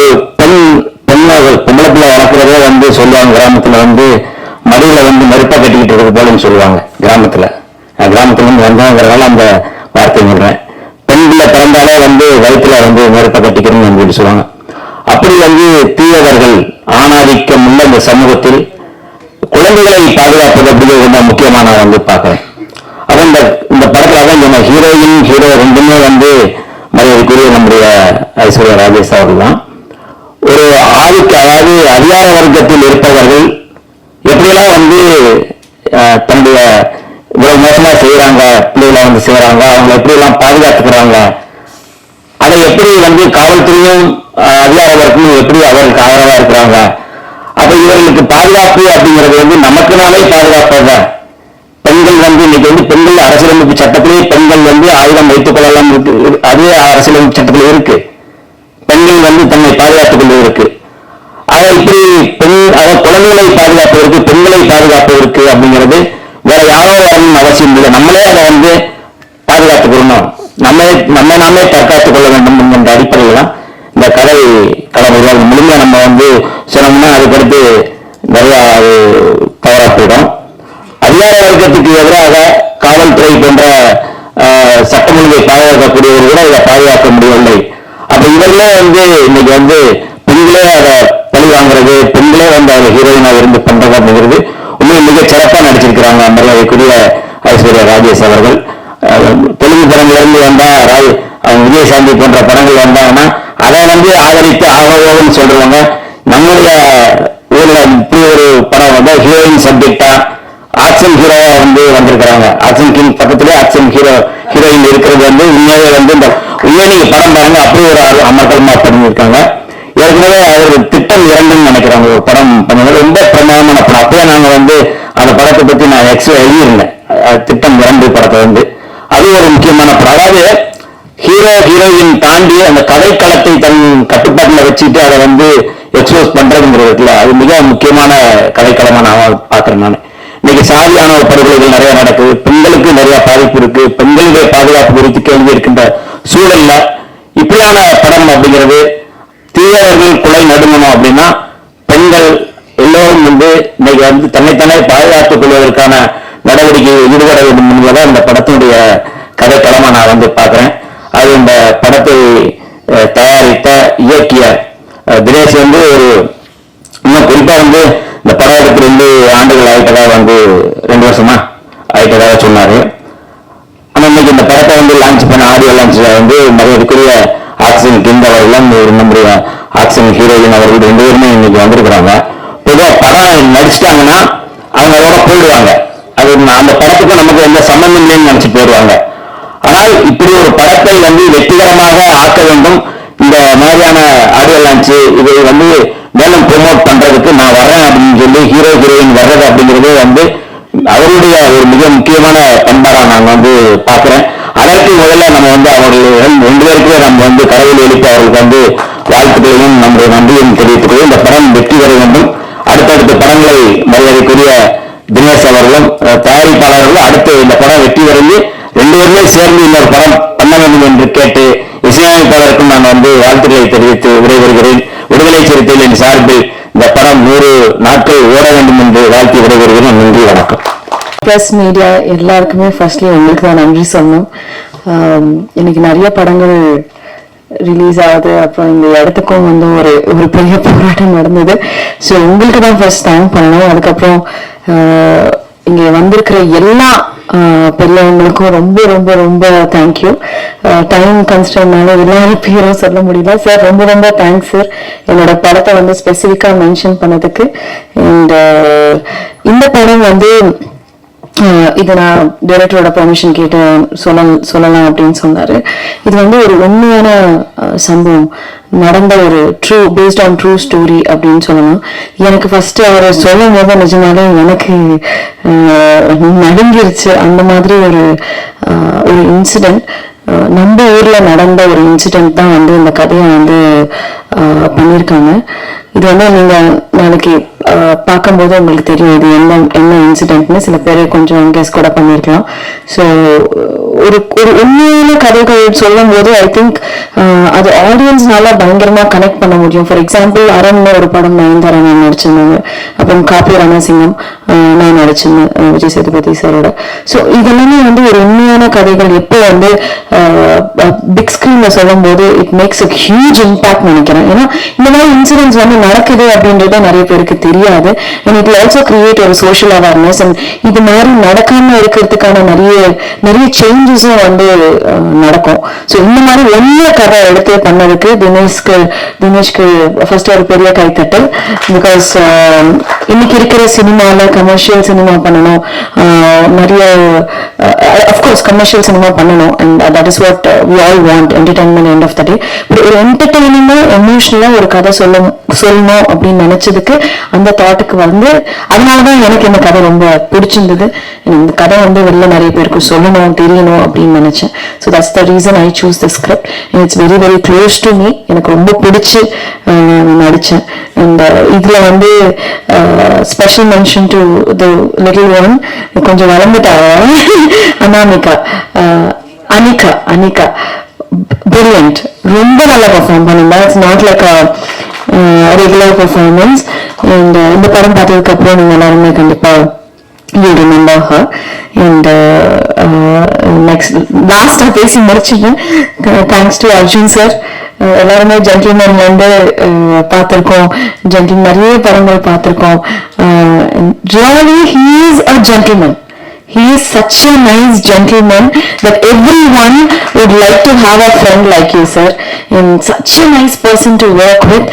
பொம்பளை பிள்ளை வளர்க்கிறதே வந்து சொல்லுவாங்க கிராமத்துல வந்து மடியில வந்து நெருப்பா கட்டிக்கிட்டு இருக்கிறது போலன்னு சொல்லுவாங்க கிராமத்துல இருந்து வந்தவங்கிறதால அந்த வார்த்தை சொல்றேன். பெண் பிள்ளை பிறந்தாலே வந்து வயிற்றுல வந்து நெருப்பா கட்டிக்கிறோம்னு சொல்லி சொல்லுவாங்க. அப்படி வந்து தீயவர்கள் ஆணாதிக்கம் உள்ள இந்த சமூகத்தில் குழந்தைகளை பாதுகாப்பது அப்படிங்கிறது ரொம்ப முக்கியமா நான் வந்து பார்க்கிறேன். அது இந்த படத்துல தான் இந்த ஹீரோயின் ஹீரோ 2மே வந்து மரியாதைக்குரிய நம்முடைய ஐஸ்வர்யா ராஜேஷ் அவர்கள் தான். ஒரு அதாவது அதிகார வர்க்கத்தில் இருப்பவர்கள் எப்படியெல்லாம் வந்து தன்னுடைய இவ்வளவு மோசமா செய்யறாங்க, பிள்ளைகளை வந்து செய்யறாங்க, அவங்களை எப்படி எல்லாம் பாதுகாத்துக்கிறாங்க, அதை எப்படி வந்து காவல்துறையும் அதிகார வர்க்கமும் எப்படி அவருக்கு ஆதரவா இருக்கிறாங்க. அப்ப இவர்களுக்கு பாதுகாப்பு அப்படிங்கிறது வந்து நமக்கு நாளே பாதுகாப்பத. பெண்கள் வந்து இன்னைக்கு வந்து பெண்கள் அரசியலமைப்பு சட்டத்திலேயே பெண்கள் வந்து ஆயுதம் வைத்துக் கொள்ளலாம் இருக்கு, அதே அரசியலமைப்பு சட்டத்தில் இருக்கு. பெண்கள் வந்து தன்னை பாதுகாத்துக் கொண்டு இருக்கு. அதை இப்படி குழந்தைகளை பாதுகாப்பதற்கு, பெண்களை பாதுகாப்பதற்கு அப்படிங்கிறது வேற யாரோ வரணும்னு அவசியம் இல்லை. நம்மளே அதை வந்து பாதுகாத்துக் கொள்ளணும், நம்ம நாமே தற்காத்துக் கொள்ள வேண்டும் என்கின்ற அடிப்படையில் தான் இந்த கலை களம் முழுமையா நம்ம வந்து சொன்னோம்னா அதுக்கடுத்து நிறைய அது தவறா போயிடும். அதிகார வர்க்கத்துக்கு எதிராக காவல்துறை போன்ற சட்டம் ஒழுங்கை பாதுகாக்கக்கூடியவர்கள் கூட இதை பாதுகாக்க முடியவில்லை. அப்ப இவர்களே வந்து இன்னைக்கு வந்து பெண்களே அதை பழி வாங்குறது, பெண்களே வந்து அதை ஹீரோயினா இருந்து பண்றது அப்படிங்கிறது உண்மையை மிக சிறப்பா நடிச்சிருக்கிறாங்க மரியாதைக்குரிய ஐஸ்வர்யா ராஜேஷ் அவர்கள். தெலுங்கு படங்கள்ல இருந்து வந்தா விஜயசாந்தி போன்ற படங்கள் வந்தாங்கன்னா அதை வந்து ஆதரித்து ஆகவோன்னு சொல்றவங்க. நம்முடைய ஊர்ல இப்படி ஒரு படம் வந்து ஹீரோயின் சப்ஜெக்டா ஆக்ஷன் ஹீரோவா வந்து வந்திருக்கிறாங்க. ஆக்ஷன் கிங் பக்கத்திலே ஆக்ஷன் ஹீரோயின் இருக்கிறது வந்து உண்மையாவே வந்து இந்த உண்மையை படம் பாருங்க, அப்படி ஒரு அமர்க்கலமா பண்ணியிருக்காங்க. ஏற்கனவே அவர் திட்டம் 2ன்னு நினைக்கிறாங்க ஒரு படம் பண்ணது, ரொம்ப பிரமாதமான படம். அப்பயே நாங்க வந்து அந்த படத்தை பத்தி நான் எழுதியிருந்தேன், திட்டம் 2 படத்தை வந்து. அது ஒரு முக்கியமான படம். அதாவது ஹீரோயின் தாண்டி அந்த கதைக்களத்தை தன் கட்டுப்பாட்டில் வச்சுட்டு அதை வந்து எக்ஸ்போஸ் பண்றதுங்கிறதுல அது மிக முக்கியமான கதைக்களமா நான் பாக்குறேன். நான் இன்னைக்கு சாதியான படுகொலைகள் நிறைய நடக்குது, பெண்களுக்கு நிறைய பாதிப்பு இருக்கு, பெண்களுடைய பாதுகாப்பு குறித்து கேள்வி இருக்கின்ற சூழல்ல இப்படியான படம் அப்படிங்கிறது தீயவர்கள் கொலை நடுங்கணும் அப்படின்னா பெண்கள் எல்லோரும் வந்து இன்னைக்கு வந்து தன்னைத்தானே பாதுகாத்துக் கொள்வதற்கான நடவடிக்கையில் ஈடுபட வேண்டும் என்பதான் இந்த படத்தினுடைய கதைக்களமா நான் வந்து பார்க்கிறேன். அது இந்த படத்தை தயாரித்த இயக்கிய தினேஷ் வந்து இன்னும் குறிப்பா வந்து இந்த படம் எடுத்து 2 ஆண்டுகள் ஆயிட்டதா வந்து 2 வருஷமா ஆயிட்டதாக சொன்னாரு. ஆனா இன்னைக்கு இந்த படத்தை வந்து லான்ச் பண்ண ஆடியோ லான்ச்ல வந்து மரியாதைக்குரிய ஆக்ஷன் கிங் அவர்களும் நம்முடைய ஆக்ஷன் ஹீரோயின் அவர்கள் 2 பேருமே இன்னைக்கு வந்திருக்கிறாங்க. பொதுவாக படம் நடிச்சிட்டாங்கன்னா அவங்க அதோட போயிடுவாங்க. அது அந்த படத்துக்கு நமக்கு எந்த சம்பந்தம் இல்லைன்னு நினைச்சு போயிடுவாங்க. ஆனால் இப்படி ஒரு படத்தை வந்து வெற்றிகரமாக ஆக்க வேண்டும், இந்த மாதிரியான ஆடியோ லான்ச் இதை வந்து மேலும் ப்ரொமோட் பண்றதுக்கு நான் வர்றேன் அப்படின்னு சொல்லி ஹீரோ ஹீரோயின் வர்றது அப்படிங்கிறது வந்து அவருடைய ஒரு மிக முக்கியமான பண்பாடா நான் வந்து பார்க்கிறேன். அதற்கு முதல்ல நம்ம வந்து அவர்கள் 2 பேருக்குமே நம்ம வந்து கடவுள் எழுப்பி அவர்களுக்கு வந்து வாழ்த்துக்களையும் நம்முடைய நன்றியையும் தெரிவித்துக் கொள்வோம். இந்த படம் வெற்றி பெற வேண்டும். அடுத்தடுத்த படங்களை மரியாதைக்குரிய தினேஷ் அவர்களும் தயாரிப்பாளர்களும் அடுத்து இந்த படம் வெற்றி பெறுந்து 2 பேருமே சேர்ந்து இன்னொரு படம் பண்ண வேண்டும் என்று கேட்டு இசையமைப்பாளருக்கும் நான் வந்து வாழ்த்துக்களை தெரிவித்து விடைபெறுகிறேன். விடுதலை சிறுத்தைகளின் சார்பில் இந்த படம் 100 நாட்கள் ஓட வேண்டும் என்று வாழ்த்தி விடைபெறுகிறேன். நன்றி, வணக்கம். பிரஸ் மீடியா எல்லாருக்குமே ஃபர்ஸ்ட்லி உங்களுக்கு தான் நன்றி சொல்லணும். இன்னைக்கு நிறைய படங்கள் ரிலீஸ் ஆகுது, அப்புறம் இந்த இடத்துக்கும் வந்து ஒரு பெரிய போராட்டம் நடந்தது. ஸோ உங்களுக்கு தான் ஃபர்ஸ்ட் தேங்க் பண்ணணும். அதுக்கப்புறம் இங்க வந்திருக்கிற எல்லா பெரியவங்களுக்கும் ரொம்ப ரொம்ப ரொம்ப தேங்க்யூ. டைம் கன்ஸ்டன்ட்னால எல்லாரும் பேரும் சொல்ல முடியல. சார் ரொம்ப ரொம்ப தேங்க்ஸ் சார், என்னோட படத்தை வந்து ஸ்பெசிஃபிக்கா மென்ஷன் பண்ணதுக்கு. அண்ட் இந்த படம் வந்து இது நான் டைரக்டரோட பெர்மிஷன் கேட்டு சொல்லலாம் அப்படின்னு சொன்னாரு. இது வந்து ஒரு உண்மையான சம்பவம் நடந்த ஒரு பேஸ்ட் ஆன் ட்ரூ ஸ்டோரி அப்படின்னு சொல்லலாம். எனக்கு ஃபர்ஸ்ட் அவர் சொல்லும் போது நிஜமாலே எனக்கு நடுங்கிருச்சு. அந்த மாதிரி ஒரு இன்சிடென்ட், நம்ம ஊர்ல நடந்த ஒரு இன்சிடென்ட் தான் வந்து இந்த கதையை வந்து பண்ணியிருக்காங்க. இது வந்து நீங்க நாளைக்கு பார்க்கும்போது உங்களுக்கு தெரியும் இது என்ன இன்சிடென்ட்னு. சில பேர் கொஞ்சம் கெஸ் கூட பண்ணிருக்கலாம். ஸோ ஒரு உண்மையான கதைகள் சொல்லும் போது ஐ திங்க் அது ஆடியன்ஸ்னால பயங்கரமா கனெக்ட் பண்ண முடியும். ஃபார் எக்ஸாம்பிள் அரண்னு ஒரு படம் நயன்தாரா நான் நடிச்சிருந்தாங்க, அப்புறம் காப்பி ரணசிங்கம் நான் நடிச்சிருந்தேன் விஜய் சேதுபதி சாரோட. ஸோ இதெல்லாமே வந்து ஒரு உண்மையான கதைகள் எப்போ வந்து பிக் ஸ்கிரீன்ல சொல்லும் போது it makes a huge impact நினைக்கிறேன். ஏன்னா இந்த மாதிரி இன்சிடென்ட்ஸ் வந்து நடக்குது அப்படின்றது நிறைய பேருக்கு தெரியாது. அண்ட் இட் ஆல்சோ கிரியேட் ஒரு சோஷியல் அவேர்னஸ். அண்ட் இது மாதிரி நடக்காம இருக்கிறதுக்கான நிறைய சேஞ்சஸும் வந்து நடக்கும். ஸோ இந்த மாதிரி ஒன்ன கதை எடுத்து பண்ணதுக்கு தினேஷ்க்கு ஃபர்ஸ்ட் ஒரு பெரிய கைத்தட்டல். பிகாஸ் இன்னைக்கு இருக்கிற சினிமால கமர்ஷியல் சினிமா பண்ணணும், நிறைய அஃப்கோர்ஸ் கமர்ஷியல் சினிமா பண்ணணும். And that is what we all want, entertainment end of the day. ஒரு என்டர்டைனிங்கா எமோஷனலா ஒரு கதை சொல்லணும் அப்படின்னு நினைச்சதுக்கு அந்த தாட்டுக்கு வந்து அதனாலதான் எனக்கு இந்த கதை ரொம்ப பிடிச்சிருந்தது. இந்த கதை வந்து வெளில நிறைய பேருக்கு சொல்லணும் தெரியணும் அப்படின்னு நினைச்சேன். So that's the reason I choose the script. It's very very close to me. எனக்கு ரொம்ப பிடிச்சி நடிச்சேன். அண்ட் இதுல வந்து special mention to the little one, கொஞ்சம் வளர்ந்துட்டாங்க, அனிகா brilliant, ரொம்ப நல்லா பெர்ஃபார்ம் பண்ணிருந்தா. It's not like regular performance. And இந்த படம் பார்த்ததுக்கு அப்புறம் நீங்க எல்லாருமே கண்டிப்பா you remember her. And next last பேசி முடிச்சிட்டேன். Thanks to Arjun sir. எல்லாருமே ஜென்டில்மேன் வந்து பார்த்திருக்கோம், நிறைய படங்கள் பார்த்திருக்கோம். Really he is a gentleman. He is such a nice gentleman that everyone would like to have a friend like you, sir. And such a nice person to work with.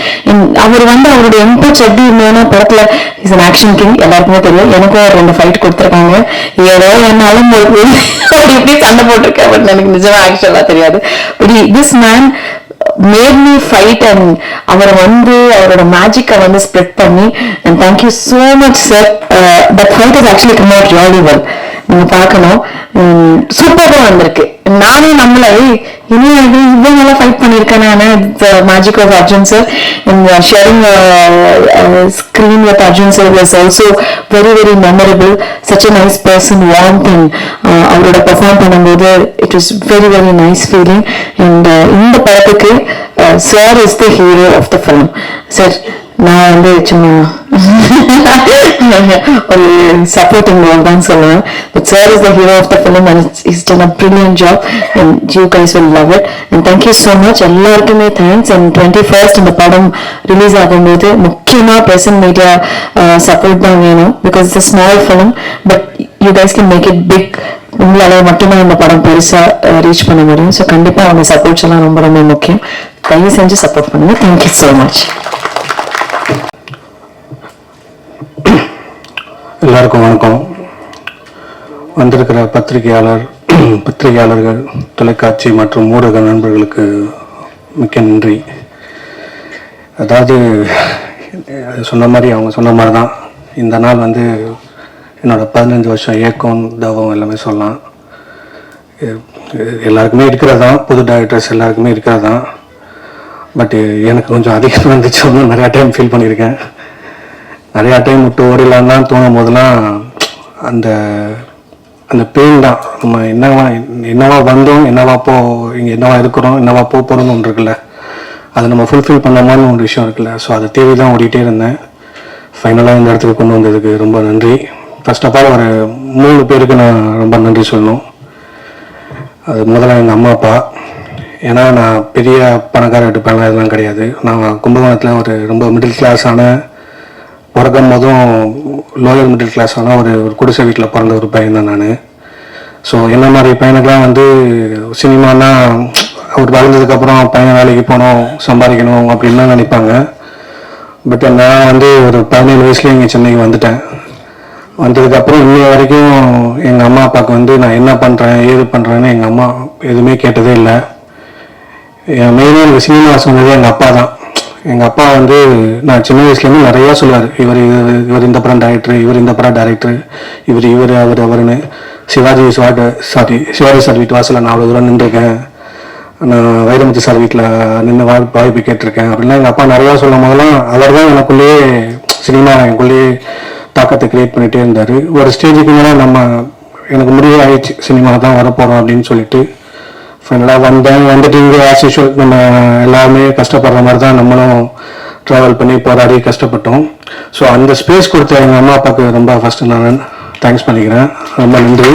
அவர் வந்து அவருடைய inputs எப்படி இருந்ததுன்னா படத்துல is an action king, எல்லாருக்குமே தெரியும். எனக்கும் 2 fight கொடுத்துருக்காங்க. ஏதோ என்னாலும் எப்படி சண்டை போட்டிருக்கேன், பட் எனக்கு நிஜமா ஆக்சுவலா தெரியாது. But this man made me fight. and அவர் வந்து அவரோட மேஜிக்கை வந்து ஸ்ப்ரெட் பண்ணி. and thank you so much sir. that fight has actually come out really well. நீங்க பார்க்கணும், சூப்பரா வந்திருக்கு. நானும் நம்மள இனியும் இவ்வளவு நல்லா ஃபைட் பண்ணிருக்கேன் நான். Magic of Arjun sir and sharing screen with Arjun sir was also very very memorable. Such a nice person, warmth, and அவரோட பெர்ஃபார்ம் பண்ணும்போது it was very very nice feeling. And இந்த படத்துக்கு sir is the hero of the film. Sir நான் வந்து சும்மா ஒரு supporting role தான் சொல்லுவேன். But sir is the hero of the film and is done a brilliant job and you guys will love it and thank you so much. எல்லாருக்குமே thanks. And 21st இந்த படம் release ஆகும்போது முக்கியமாக பிரசன்ட் மீடியா சப்போர்ட் தான் வேணும். Because it's a small film but you guys can make it big. உங்களால மட்டும்தான் இந்த படம் பெருசா ரீச் பண்ண முடியும். ஸோ கண்டிப்பா அவங்க சப்போர்ட்ஸ் எல்லாம் ரொம்ப ரொம்ப முக்கியம். தயவு செஞ்சு சப்போர்ட் பண்ணுங்க. Thank you so much. எல்லாருக்கும் வணக்கம். வந்திருக்கிற பத்திரிகையாளர்கள், தொலைக்காட்சி மற்றும் ஊடக நண்பர்களுக்கு மிக்க நன்றி. அதாவது சொன்ன மாதிரி அவங்க சொன்ன மாதிரி தான் இந்த நாள் வந்து என்னோட 15 வருஷம் ஏக்கம் தவம் எல்லாமே சொல்லலாம். எல்லாருக்குமே இருக்கிறதான், புது டைரக்டர்ஸ் எல்லாருக்குமே இருக்கிறதான். பட் எனக்கு கொஞ்சம் அதிகம் இருந்துச்சு. ஒன்றும் நிறையா டைம் ஃபீல் பண்ணியிருக்கேன். நிறையா டைம் விட்டு ஓடிடலாம் தான் தோணும் போதெல்லாம் அந்த அந்த பெயின் தான். நம்ம என்னவா வந்தோம், இங்கே என்னவா இருக்கிறோம், என்னவா போகிறோம்னு ஒன்று இருக்குல்ல, அதை நம்ம ஃபுல்ஃபில் பண்ணாமல் ஒரு விஷயம் இருக்குல்ல. ஸோ அதை தேடி தான் ஓடிட்டே இருந்தேன். ஃபைனலாக இந்த இடத்துக்கு கொண்டு வந்ததுக்கு ரொம்ப நன்றி. ஃபர்ஸ்ட் ஆஃப் ஆல் ஒரு 3 பேருக்கு நான் ரொம்ப நன்றி சொல்லணும். அது முதல்ல எங்கள் அம்மா அப்பா. ஏன்னா நான் பெரிய பணக்கார வீட்டு பையன் இதெல்லாம் கிடையாது. நான் கும்பகோணத்தில் ஒரு ரொம்ப மிடில் கிளாஸான, பிறக்கும் போதும் லோயர் மிடில் கிளாஸான ஒரு குடிசை வீட்டில் பிறந்த ஒரு பையன் தான் நான். ஸோ என்ன மாதிரி பையனுக்கெலாம் வந்து சினிமானா அவர் வளர்ந்ததுக்கப்புறம் பையன் வேலைக்கு போகணும், சம்பாதிக்கணும் அப்படின்னு தான் நினைப்பாங்க. பட் நான் வந்து ஒரு 17 வயசுலேயே இங்கே சென்னைக்கு வந்துட்டேன். வந்ததுக்கப்புறம் இன்னும் வரைக்கும் எங்கள் அம்மா அப்பாவுக்கு வந்து நான் என்ன பண்ணுறேன் ஏது பண்ணுறேன்னு எங்கள் அம்மா எதுவுமே கேட்டதே இல்லை. மெயினாக எனக்கு சினிமா சொன்னது எங்கள் அப்பா தான். எங்கள் அப்பா வந்து நான் சின்ன வயசுலேருந்து நிறையா சொல்லுவார். இவர் இந்த படம் டைரக்டர், இவர் இந்த படம் டைரக்டர், அவருன்னு. சிவாஜி சார் வீட்டு வாசலில் நான் அவ்வளோ தூரம் நின்றுருக்கேன். நான் வைரமுத்து சார் வீட்டில் நின்று வாய்ப்பு கேட்டிருக்கேன் அப்படின்னா எங்கள் அப்பா நிறையா சொல்லும் போதெல்லாம் அவர் தான் எனக்குள்ளேயே எனக்குள்ளேயே தாக்கத்தை கிரியேட் பண்ணிகிட்டே இருந்தார். ஒரு ஸ்டேஜுக்கு மேலே எனக்கு முடிவு ஆயிடுச்சு, சினிமா தான் வரப்போகிறோம் அப்படின்னு சொல்லிட்டு. ஃபைனலாக வந்துட்டு இங்கே ஆஸ் யூஷுவல் நம்ம எல்லாருமே கஷ்டப்படுற மாதிரி தான் நம்மளும் ட்ராவல் பண்ணி போராடி கஷ்டப்பட்டோம். ஸோ அந்த ஸ்பேஸ் கொடுத்த எங்கள் அம்மா அப்பாவுக்கு ரொம்ப ஃபஸ்ட்டு நான் தேங்க்ஸ் பண்ணிக்கிறேன். ரொம்ப நன்றி.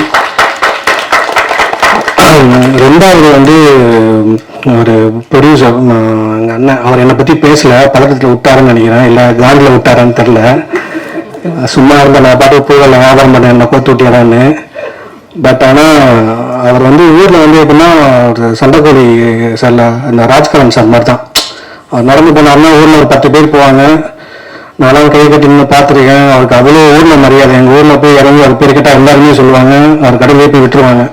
ரெண்டாவது வந்து ஒரு ப்ரொடியூசர் எங்கள் அண்ணன், அவர் என்னை பற்றி பேசலை, பதட்டத்தில் விட்டாருன்னு நினைக்கிறேன், இல்லை காண்டில் விட்டாரான்னு தெரில. சும்மா இருந்த நான் பாட்டு பூவில் வியாபாரம் பண்ணேன், என்னை கோத்து விட்டியாரான்னு. பட் ஆனால் அவர் வந்து ஊரில் வந்து எப்படின்னா ஒரு சண்டைக்கோழி சார்ல அந்த ராஜ்கரன் சார் மாதிரி தான். அவர் நடந்து போனார்னா ஊரில் ஒரு 10 பேர் போவாங்க. நானும் கை கட்டி நின்று பார்த்துருக்கேன். அவருக்கு அவ்வளோ ஊரில் மரியாதை. எங்கள் ஊரில் போய் இறங்கி அவர் பேர் கேட்டால் எல்லாருமே சொல்லுவாங்க, அவர் கடையிலே போய் விட்டுருவாங்க.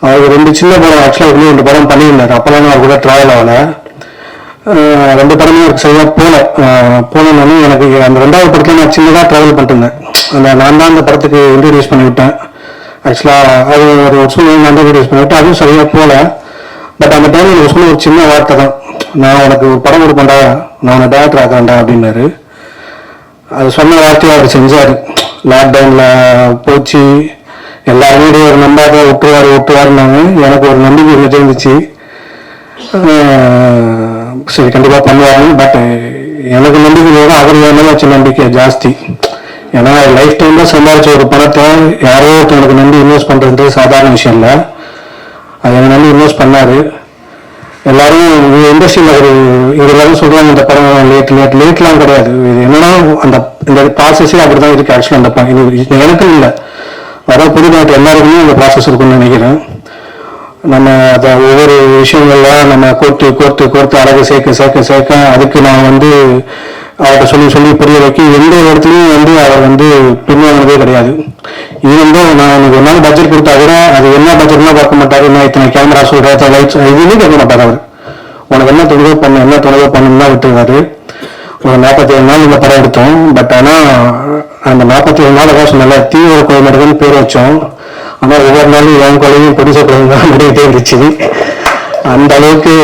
அவருக்கு 2 சின்ன படம், ஆக்சுவலாக 2 படம் பண்ணியிருந்தார். அப்போலாம் அவர் கூட ட்ராவல் ஆகலை. 2 படமே அவருக்கு சரியாக போனோன்னு எனக்கு அந்த 2வது படத்தில் நான் சின்னதாக ட்ராவல் பண்ணிருந்தேன். நான் தான் அந்த படத்துக்கு இன்ட்ரடியூஸ் பண்ணி விட்டேன். ஆக்சுவலாக அது ஒரு சூழ்நிலை நான் தான் இன்ட்ரடியூஸ் பண்ணிவிட்டு அதுவும் சரியாக போகல. பட் அந்த டைம் எனக்கு சொன்ன ஒரு சின்ன வார்த்தை தான், நான் உனக்கு படம் கொடுப்பேன்டா, நான் உன்னை டேரக்டர் ஆக்குறேன்டா அப்படின்னாரு. அது சொன்ன வார்த்தையை அவர் செஞ்சார். லாக்டவுனில் போச்சு, எல்லாருமே ஒரு நம்பாத விட்டுவாருன்னாங்க. எனக்கு ஒரு நம்பிக்கை இருந்துச்சு, சரி கண்டிப்பாக பண்ணுவாங்க. பட் எனக்கு நம்பிக்கை அவர் மேலே வச்ச நம்பிக்கை ஜாஸ்தி. ஏன்னா லைஃப் டைம்ல சம்பாதிச்ச ஒரு பணத்தை யாரோ ஒருத்தவங்களுக்கு நம்பி இன்வெஸ்ட் பண்ணுறது சாதாரண விஷயம் இல்லை. அதை எனக்கு நம்பி இன்வெஸ்ட் பண்ணாரு. எல்லாரும் இண்டஸ்ட்ரியில் இங்கே எல்லாரும் சொல்கிறாங்க இந்த படம் லேட்லாம் கிடையாது. இது என்னன்னா இந்த ப்ராசஸே அப்படி தான் இருக்குது. ஆக்சுவலாக இது எனக்கும் இல்லை, வர புது நாட்டு எல்லாருக்குமே அந்த ப்ராசஸ் இருக்குன்னு நினைக்கிறேன். நம்ம அதை ஒவ்வொரு விஷயங்கள்லாம் நம்ம கோர்த்து அழகு சேர்க்க அதுக்கு நான் வந்து அவர்கிட்ட சொல்லி புரிய வைக்க எந்த இடத்துலையும் வந்து அவர் வந்து பின்வாங்கினதே கிடையாது. இது வந்து நான் எனக்கு ஒரு நாள் பட்ஜெட் கொடுத்தா கூட அது என்ன பட்ஜெட்லாம் பார்க்க மாட்டாரு, என்ன இத்தனை கேமரா சொல்கிறேன் லைட்ஸ் எதுவுமே கேட்க மாட்டார். அவர் உனக்கு என்ன தொழிலோ பண்ணணும் தான் விட்டுருவாரு. ஒரு 47 நாள் இந்த படம் எடுத்தோம். பட் ஆனால் அந்த 47 நாள் தான் சொன்னால தீவிர கோயம்பேடுன்னு பேர் வச்சோம். ஆனால் ஒவ்வொரு நாளும் என் குழந்தையும் ப்ரொடியூசர் குழந்தை தான் முடிக்கிட்டே இருந்துச்சு. அந்த அளவுக்கு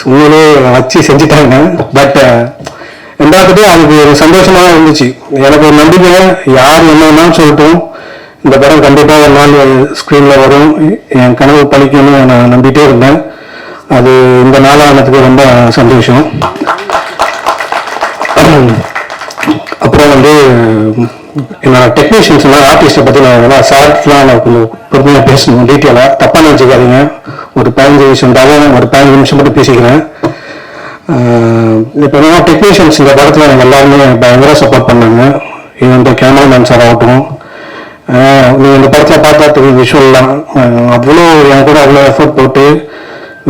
உண்மையிலே வச்சு செஞ்சுட்டாங்க. பட் எல்லாத்துட்டையும் அதுக்கு ஒரு சந்தோஷமாக இருந்துச்சு. எனக்கு ஒரு நம்பிக்கை, யார் என்னன்னாலும் சொல்லட்டும், இந்த படம் கண்டிப்பாக ஒரு நாள் ஸ்க்ரீனில் வரும், என் கனவு பழிக்கணும்னு நான் நம்பிட்டே இருந்தேன். அது இந்த நாளானதுக்கு ரொம்ப சந்தோஷம். அப்புறம் வந்து என்னோட டெக்னீஷியன்ஸ்லாம் ஆர்டிஸ்ட்டை பற்றி நான் சார்ட்லாம் நான் கொஞ்சம் பொறுமையாக பேசணும், டீட்டெயிலாக தப்பாக நினச்சிக்காதீங்க. ஒரு 15 நிமிஷம் ஒரு 15 நிமிஷம் மட்டும் பேசிக்கிறேன். இப்போ என்னன்னா டெக்னீஷியன்ஸ் இந்த படத்தில் எனக்கு எல்லாருமே பயங்கர சப்போர்ட் பண்ணாங்க. இந்த கேமராமேன் சார் ஆகட்டும், நீங்கள் இந்த படத்தில் பார்த்தா தெரியும் விஷுவல்லாம் அவ்வளோ என் கூட அவ்வளோ எஃபர்ட் போட்டு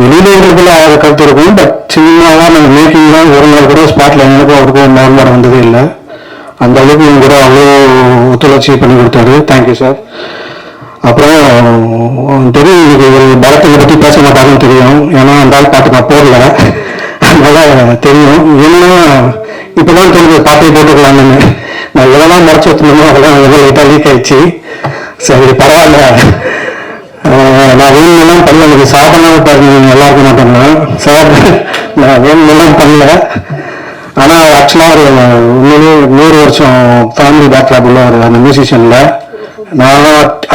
வெளியிலேருக்குள்ள ஆகிற கருத்து இருக்கும். பட் சின்னதாக நாங்கள் மேக்கிங்லாம் ஒரு நாள் கூட ஸ்பாட்டில் எங்களுக்கும் அவருக்கும் நார்மலாக வந்ததே இல்லை. அந்த அளவுக்கு எங்க கூட அவ்வளோ ஒத்துழைச்சி பண்ணி கொடுத்தாரு. Thank you sir. அப்புறம் தெரியும், இன்னைக்கு ஒரு படத்தை பற்றி பேச மாட்டாங்கன்னு தெரியும், ஏன்னா அந்த ஆள் பாட்டு நான் போடல, அதனால தெரியும். ஏன்னா இப்போதான் தெரிஞ்சு பாட்டை போட்டுக்கலாம்னு நான் எதெல்லாம் மறைச்சி வச்சுருந்தோமோ அதெல்லாம் லைட்டாக லீக் ஆயிடுச்சு. சரி பரவாயில்ல, நான் வேணுமெல்லாம் பண்ணல, எனக்கு சாப்பிடலாம் பாருங்க எல்லாருக்கும் நான் பண்ணேன் சார், நான் வேணுமெல்லாம் பண்ணல. ஆனால் ஆக்சுவலாக ஒரு உண்மையிலே 100 வருஷம் ஃபேமிலி பேக்ராப் உள்ள ஒரு அந்த மியூசிஷியனில் நான்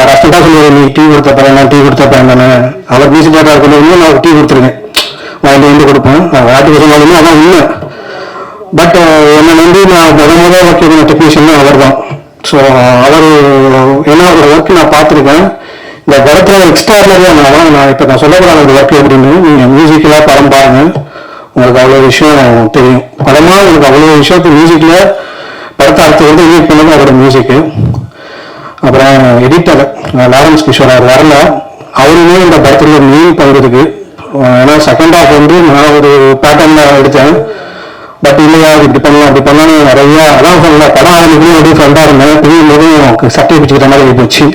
ரஃபண்டாக சொல்லுவேன், நீ டீ கொடுத்த பையன், நான் டீ கொடுத்த பையன் தானே, அவர் மியூசிக் டேரக்டர் இருக்கணும், நான் டீ கொடுத்துருவேன், வாங்கி வந்து கொடுப்பேன், ஆட்டுக்கு சொன்னாலுமே அதான் உண்மை. பட் என்னை நம்பி நான் முதல் ஒர்க் இருந்த டெக்னீஷியன் அவர் தான். ஸோ அவர் ஏன்னா அவரோட ஒர்க் நான் பார்த்துருக்கேன். இந்த படத்தில் எக்ஸ்ட்ராடனரியாக நான் இப்போ நான் சொல்லக்கூடாது அந்த ஒர்க் எப்படின்னு. நீங்கள் மியூசிக்கில் படம் பாருங்கள், உங்களுக்கு அவ்வளோ விஷயம் தெரியும். படமாக உங்களுக்கு அவ்வளோ விஷயத்து மியூசிக்கில் படத்தை அடுத்து வந்து எடிட் பண்ணது அவரோட மியூசிக்கு. அப்புறம் எடிட்டர் லாரன்ஸ் கிஷோர் அவர் வரல, அவருமே இந்த படத்தில் ஒரு மெயின் பங்குறதுக்கு. ஏன்னா செகண்ட் ஹாஃப் வந்து நான் ஒரு பேட்டர்னில் எடுத்தேன். பட் இல்லையா இப்படி பண்ணலாம் அப்படி பண்ணலாம் நிறையா அதான் சொல்லல. படம் ஆரம்பிக்கணும் எப்படி ஃப்ரெண்டாக இருந்தேன், பெரிய போதும் சட்டை பிடிச்சிக்கிற மாதிரி போச்சு.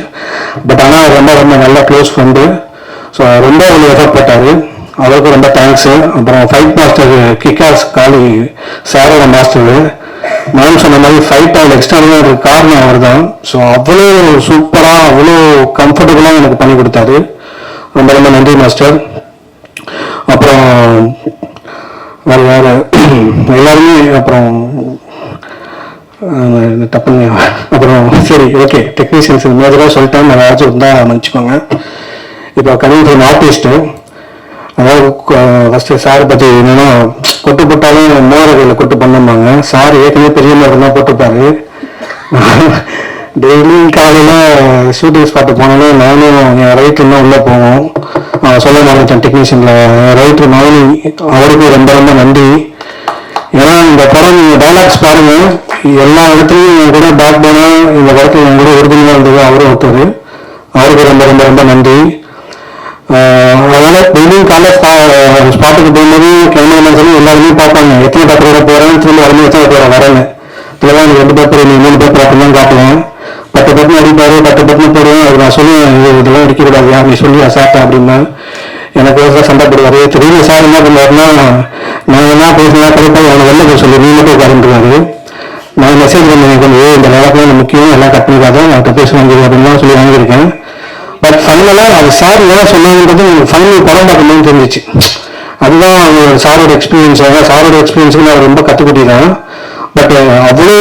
பட் ஆனால் ரொம்ப ரொம்ப நல்ல க்ளோஸ் ஃப்ரெண்டு. ஸோ ரொம்ப ஒரு எஃபர்ட் போட்டார், அவருக்கு ரொம்ப தேங்க்ஸு. அப்புறம் ஃபைட் மாஸ்டர் கிக்காஸ் காலி சாரோட மாஸ்டரு, நான் சொன்ன மாதிரி ஃபைட் அவள் எக்ஸ்ட்ராவாக ஒரு காரணம் அவர் தான். ஸோ அவ்வளோ சூப்பராக அவ்வளோ கம்ஃபர்டபுளாக எனக்கு பண்ணி கொடுத்தாரு. ரொம்ப ரொம்ப நன்றி மாஸ்டர். அப்புறம் வேறு வேறு எல்லாருமே அப்புறம் தப்புங்க. அப்புறம் சரி ஓகே, டெக்னீஷியன்ஸ் மேஜராக சொல்லிட்டேன், நான் ஏதாச்சும் இருந்தால் மன்னிச்சுக்கோங்க. இப்போ கம்மிங் ஆர்டிஸ்ட்டு, அதாவது ஃபஸ்ட்டு சார் பற்றி என்னென்னா கொட்டு போட்டாலும் மோரகையில் கொட்டு பண்ணுவாங்க. சார் ஏற்கனவே பெரிய மோரம் தான் போட்டுப்பாரு. டெய்லியும் காலையில் ஷூட்டிங் ஸ்பாட்டு போனாலும் நானும் என் ரைட்டர் தான் உள்ளே போவோம். சொல்ல மாட்டேன் டெக்னீஷியனில் ரைட்டர் நானும், அவருக்கு ரொம்ப ரொம்ப நன்றி. ஏன்னா இந்த படம் நீங்கள் டைலாக்ஸ் பாருங்கள், எல்லா இடத்துலையும் என் கூட பேக் போனால் இந்த படத்தில் என் கூட உறுதுணையாக இருந்தது அவரும் ஒருத்தர். அவருக்கு ரொம்ப ரொம்ப ரொம்ப நன்றி. அதனால் டெய்லியும் காலையில் ஸ்பாட்டுக்கு போகும்போது கேமராமேன் சொல்லி எல்லாருமே பார்ப்பாங்க, எத்தனை பேப்பரோட போகிறேன், திரும்ப வரணும், எத்தனை பேப்பர் வரேன்னு. இதெல்லாம் எனக்கு 2 பேப்பர் 3 பேப்பர் அப்படிலாம் காட்டுவேன். 10 பட்டன் அடிப்பாரு, 10 பட்டன் போடுவேன். அது நான் சொல்லுவேன், இதெல்லாம் அடிக்கக்கூடாது, யார் நீ சொல்லி சாப்பிட்டேன் அப்படின்னா எனக்கு ஒரு சண்டை போடுவார். திடீர்னு சார் என்ன பண்ணுவாருன்னா, நான் என்ன பேசினா கரெக்டாக அவனை வெளில போய் சொல்லி நீ மட்டும் உட்காருன்றாரு. நான் மெசேஜ் பண்ணி கொஞ்சம் இந்த வேலைக்கெல்லாம் முக்கியம், எல்லாம் கட் பண்ணிக்காத, அவன்கிட்ட பேச வாங்கிடுவேன் அப்படின்லாம் சொல்லி வாங்கியிருக்கேன். பட் ஃபைனலாக அது சார் என்ன சொன்னாங்கன்றது ஃபைனல் படம் பார்க்கும்போது தெரிஞ்சிச்சு. அதுதான் சாரோட எக்ஸ்பீரியன்ஸ். சாரோட எக்ஸ்பீரியன்ஸுக்கு நான் ரொம்ப கற்றுக்கிட்டேன். பட் அவ்வளோ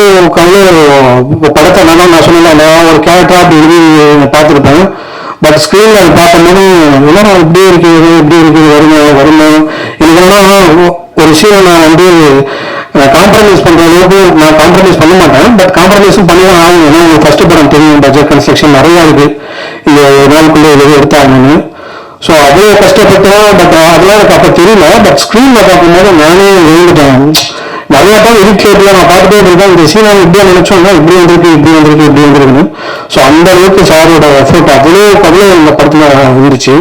படத்தை நான் சொன்னேன், நான் ஒரு கேரக்டராக அப்படி எழுதி பார்த்துருப்பேன். பட் ஸ்க்ரீனில் அது பார்க்கும்போது என்னன்னா இப்படி இருக்குது வருமா எனக்கு என்னன்னா ஒரு விஷயம் நான் வந்து காம்ப்ரமைஸ் பண்ணுற அளவுக்கு நான் காம்ப்ரமைஸ் பண்ண மாட்டேன். பட் காம்ப்ரமைஸும் பண்ணி தான் ஆகும். ஏன்னா உங்களுக்கு ஃபஸ்ட்டு படம் தெரியும், பட்ஜெட் கன்ஸ்ட்ரக்ஷன் நிறையா இருக்குது, இந்த நாளுக்குள்ளே எதுவும் எடுத்தாங்கன்னு. ஸோ அவ்வளோ கஷ்டப்பட்டோம். பட் அதெல்லாம் எனக்கு அப்போ தெரியல. பட் ஸ்க்ரீனில் பார்க்கும்போது நானே எழுந்துட்டேன். நிறைய டைம் எடிட் நான் பார்த்துட்டே இருக்கேன், இந்த சீனா இப்படியே நினைச்சோம்னா இப்படி வந்துருக்குன்னு. ஸோ அந்த அளவுக்கு சாரோட எஃபர்ட் அவ்வளோ இந்த படத்தில் இருந்துச்சு.